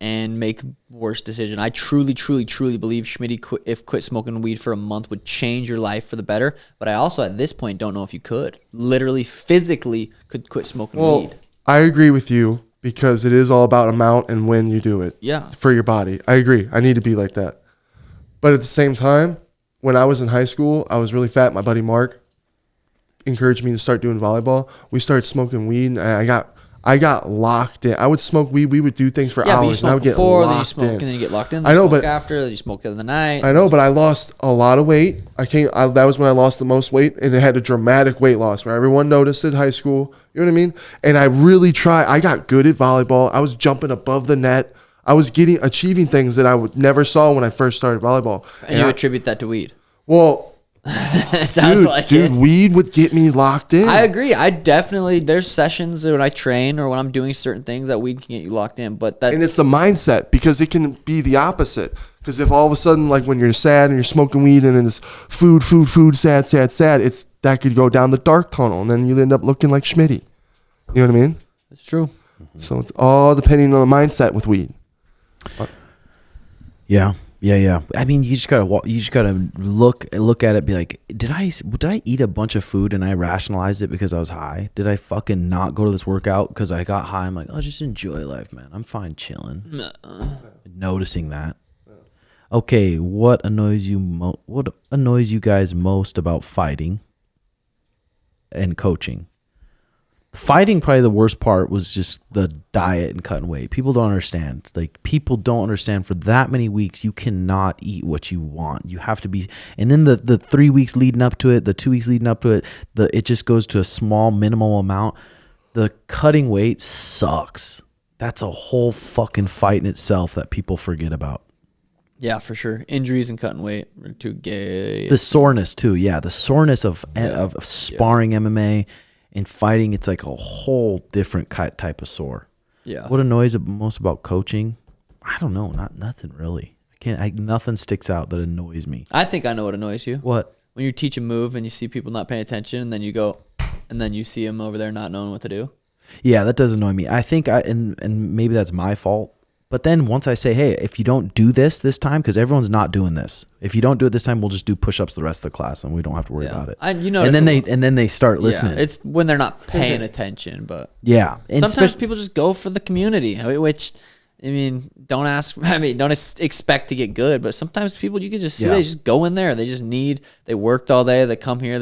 and make worse decisions. I truly, truly, truly believe Schmitty, quit smoking weed for a month would change your life for the better. But I also, at this point, don't know if you could. Literally, physically could quit smoking weed. I agree with you because it is all about amount and when you do it. Yeah. For your body. I agree. I need to be like that. But at the same time, when I was in high school, I was really fat. My buddy Mark encouraged me to start doing volleyball. We started smoking weed, and I got locked in. I would smoke weed. We would do things for Yeah, but you hours, and I smoke would get before, then you locked smoke, in. and then you get locked in. I know, smoke but after, then you smoke the other night. I know, but I lost a lot of weight. That was when I lost the most weight, and it had a dramatic weight loss where everyone noticed at high school. You know what I mean? And I really tried. I got good at volleyball. I was jumping above the net. I was achieving things that I never saw when I first started volleyball. And you attribute that to weed. Well, It sounds like dude, it. weed would get me locked in. I agree. There's sessions when I train or when I'm doing certain things that weed can get you locked in. But that's And it's the mindset, because it can be the opposite. Because if all of a sudden, like when you're sad and you're smoking weed and then it's food, sad, that could go down the dark tunnel and then you end up looking like Schmitty. You know what I mean? it's true. So it's all depending on the mindset with weed. Yeah. I mean, you just gotta look at it, be like, did I eat a bunch of food and I rationalized it because I was high? Did I fucking not go to this workout because I got high? I'm like, oh, just enjoy life, man. I'm fine chilling. Noticing that. Okay, what annoys you guys most about fighting and coaching? Fighting, probably the worst part was just the diet and cutting weight. People don't understand. People don't understand, for that many weeks, you cannot eat what you want. You have to be, and then the 3 weeks leading up to it, the 2 weeks leading up to it, it just goes to a small minimal amount. The cutting weight sucks. That's a whole fucking fight in itself that people forget about. Yeah, for sure. Injuries and cutting weight are too gay. The soreness too. Yeah, the soreness of sparring MMA and fighting, it's like a whole different type of sore. Yeah. What annoys you most about coaching? I don't know. Nothing really. Nothing sticks out that annoys me. I think I know what annoys you. What? When you teach a move and you see people not paying attention, and then you go, and then you see them over there not knowing what to do. Yeah, that does annoy me. I think and maybe that's my fault. But then once I say, hey, if you don't do this time, because everyone's not doing this. If you don't do it this time, we'll just do push-ups the rest of the class, and we don't have to worry about it. And then they start listening. Yeah, it's when they're not paying attention. But yeah, and sometimes people just go for the community, which don't expect to get good. But sometimes people, you can just see they just go in there. They worked all day. They come here.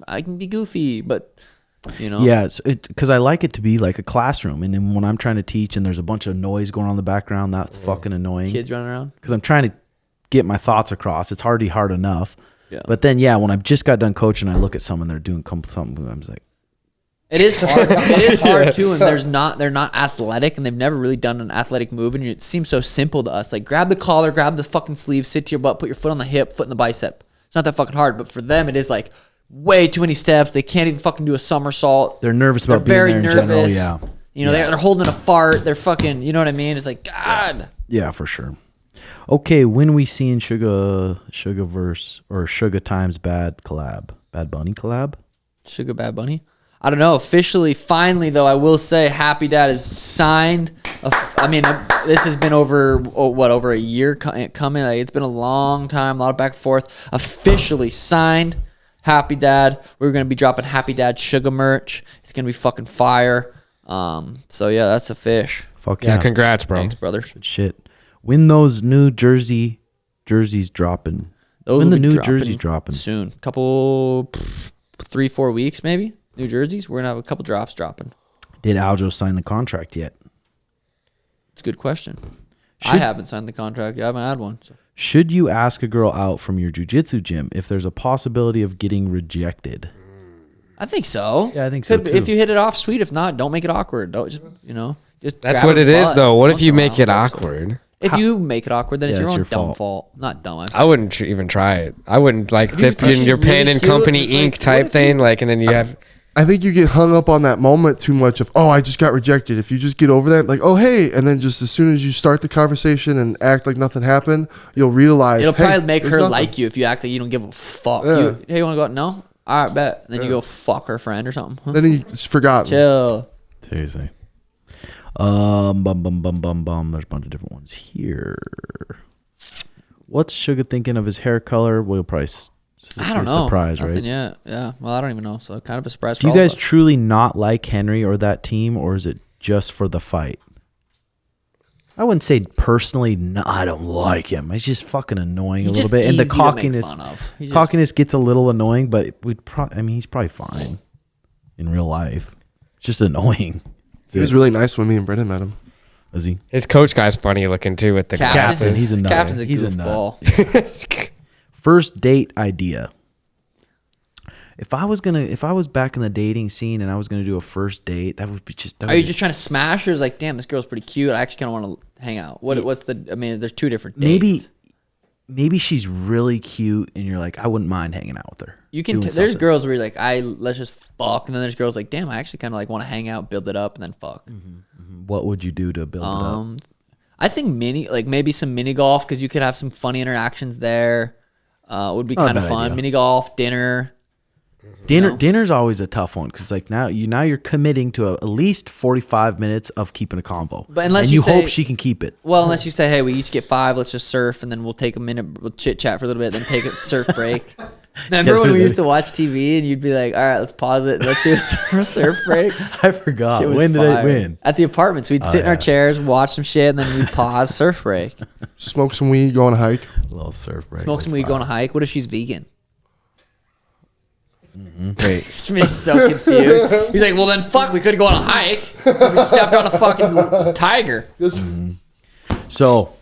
I can be goofy, but. Yeah, because I like it to be like a classroom, and then when I'm trying to teach and there's a bunch of noise going on in the background, that's fucking annoying. Kids running around, because I'm trying to get my thoughts across. It's already hard enough. Yeah. But then when I've just got done coaching, I look at someone, they're doing something, I'm just like, it is hard. It is hard too, and they're not athletic, and they've never really done an athletic move, and it seems so simple to us. Like, grab the collar, grab the fucking sleeve, sit to your butt, put your foot on the hip, foot in the bicep. It's not that fucking hard, but for them, it is like way too many steps. They can't even fucking do a somersault. They're nervous about being very there in nervous. general. Yeah. They're holding a fart. They're fucking, you know what I mean? It's like, God. Yeah, for sure. Okay, when we seen Suga verse or Suga times Bad Bunny collab? Sugar Bad Bunny. I don't know. Officially, finally, though, I will say Happy Dad is signed. This has been over a year coming. Like, it's been a long time, a lot of back and forth. Officially signed Happy Dad. We're going to be dropping Happy Dad Sugar merch. It's going to be fucking fire. So, yeah, that's a fish. Fuck Yeah, yeah. congrats, bro. Thanks, brothers. Good shit. When those new jerseys dropping? Those When will the be new dropping jerseys dropping? soon. Couple 3-4 weeks maybe. New jerseys. We're gonna have a couple drops dropping. Did Aljo sign the contract yet? It's a good question. I haven't signed the contract yet. I haven't had one. So. Should you ask a girl out from your jiu-jitsu gym if there's a possibility of getting rejected? I think so. Yeah, I think so, too. If you hit it off, sweet. If not, don't make it awkward. Don't just just. That's grab what her it is, butt though. What if once you in a make while. it awkward? If you make it awkward, then it's Yeah, your it's own your dumb fault. fault. Not dumb. I wouldn't even try it. I wouldn't like If you- dip in she's your really pen and cute, company it's like, ink what type if thing, you- like, and then you have. I think you get hung up on that moment too much of, oh, I just got rejected. If you just get over that, like, oh, hey, and then just as soon as you start the conversation and act like nothing happened, you'll realize It'll hey, probably make there's her nothing. like you if you act like you don't give a fuck. Yeah. Hey, you want to go out? No? All right, bet. And then you go fuck her friend or something. Then he's forgotten. Chill. Seriously. There's a bunch of different ones here. What's Suga thinking of his hair color? We'll probably I don't know. surprise, Nothing right? yet. Yeah. Well, I don't even know. So kind of a surprise. Do you for all guys of us. truly not like Henry or that team, or is it just for the fight? I wouldn't say personally, no, I don't like him. He's just fucking annoying He's a little just bit, and the easy to make cockiness, fun of. He's just- cockiness gets a little annoying. But he's probably fine in real life. It's just annoying. He was really nice when me and Brendan met him. Is he? His coach guy's funny looking too with the Captain, he's a nut. Captain's a He's a goofball. nut. First date idea. If I was back in the dating scene and I was gonna do a first date, that would be just. Are you just trying to smash her? It's like, damn, this girl's pretty cute. I actually kind of want to hang out. What's the? I mean, there's two different dates. maybe she's really cute and you're like, I wouldn't mind hanging out with her. You can. doing There's something. girls where you're like, let's just fuck, and then there's girls like, damn, I actually kind of like want to hang out, build it up, and then fuck. What would you do to build it up? I think maybe some mini golf because you could have some funny interactions there. Would be kind of bad fun. idea. Mini golf, dinner. Dinner's always a tough one because like now you're committing to at least 45 minutes of keeping a convo. But unless and you you hope say- she can keep it. Well, unless you say, hey, we each get 5, let's just surf, and then we'll take a minute, we'll chit chat for a little bit, then take a surf break. Remember when we used to watch TV and you'd be like, all right, let's pause it, let's do a surf break. I forgot. Shit was When did I fire. win? At the apartments, we'd sit in our chairs, watch some shit, and then we'd pause, surf break. Smoke some weed, go on a hike. A little surf break. Smoke some weed, go on a hike. What if she's vegan? Great. Schmitty's so confused. He's like, well, then fuck, we could go on a hike if we stepped on a fucking tiger. So,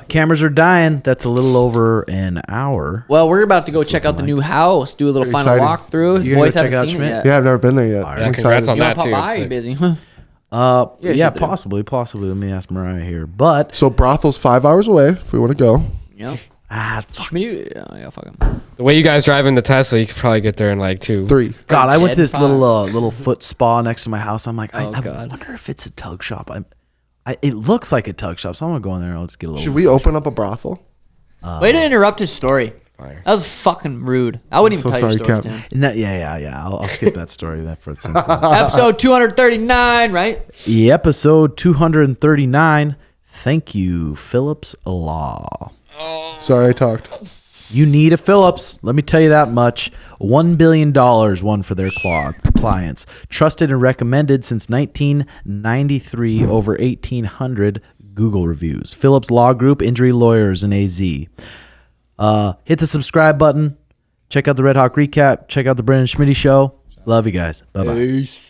cameras are dying. That's a little over an hour. Well, we're about to go check out the new house, do a little final exciting. walkthrough. You gonna Boys go check haven't out seen Schmidt? it yet. Yeah, I've never been there yet. right. I'm Congrats excited. on You want that to pop too. by? It's You sick. busy? Yeah, you do. possibly. Let me ask Mariah here. But So brothel's 5 hours away if we want to go. Yep. fuck. Schmitty, yeah, fuck him. The way you guys drive in the Tesla, you could probably get there in like 2. 3. God, I went to this Dead little foot spa next to my house. I'm like, I God. wonder if it's a tug shop. It looks like a tug shop, so I'm gonna go in there and I'll just get a little. Should we open up a brothel? Way to interrupt his story. Fire. That was fucking rude. I wouldn't I'm even so tell your sorry, story, Cap. Tim. No, yeah. I'll skip that story. That for since Episode 239, right? episode 239. Thank you, Phillips Law. Sorry, I talked. You need a Phillips. Let me tell you that much. $1 billion won for their clients. Trusted and recommended since 1993. Over 1,800 Google reviews. Phillips Law Group, injury lawyers in AZ. Hit the subscribe button. Check out the RedHawk recap. Check out the Brendan Schmitty show. Love you guys. Bye-bye.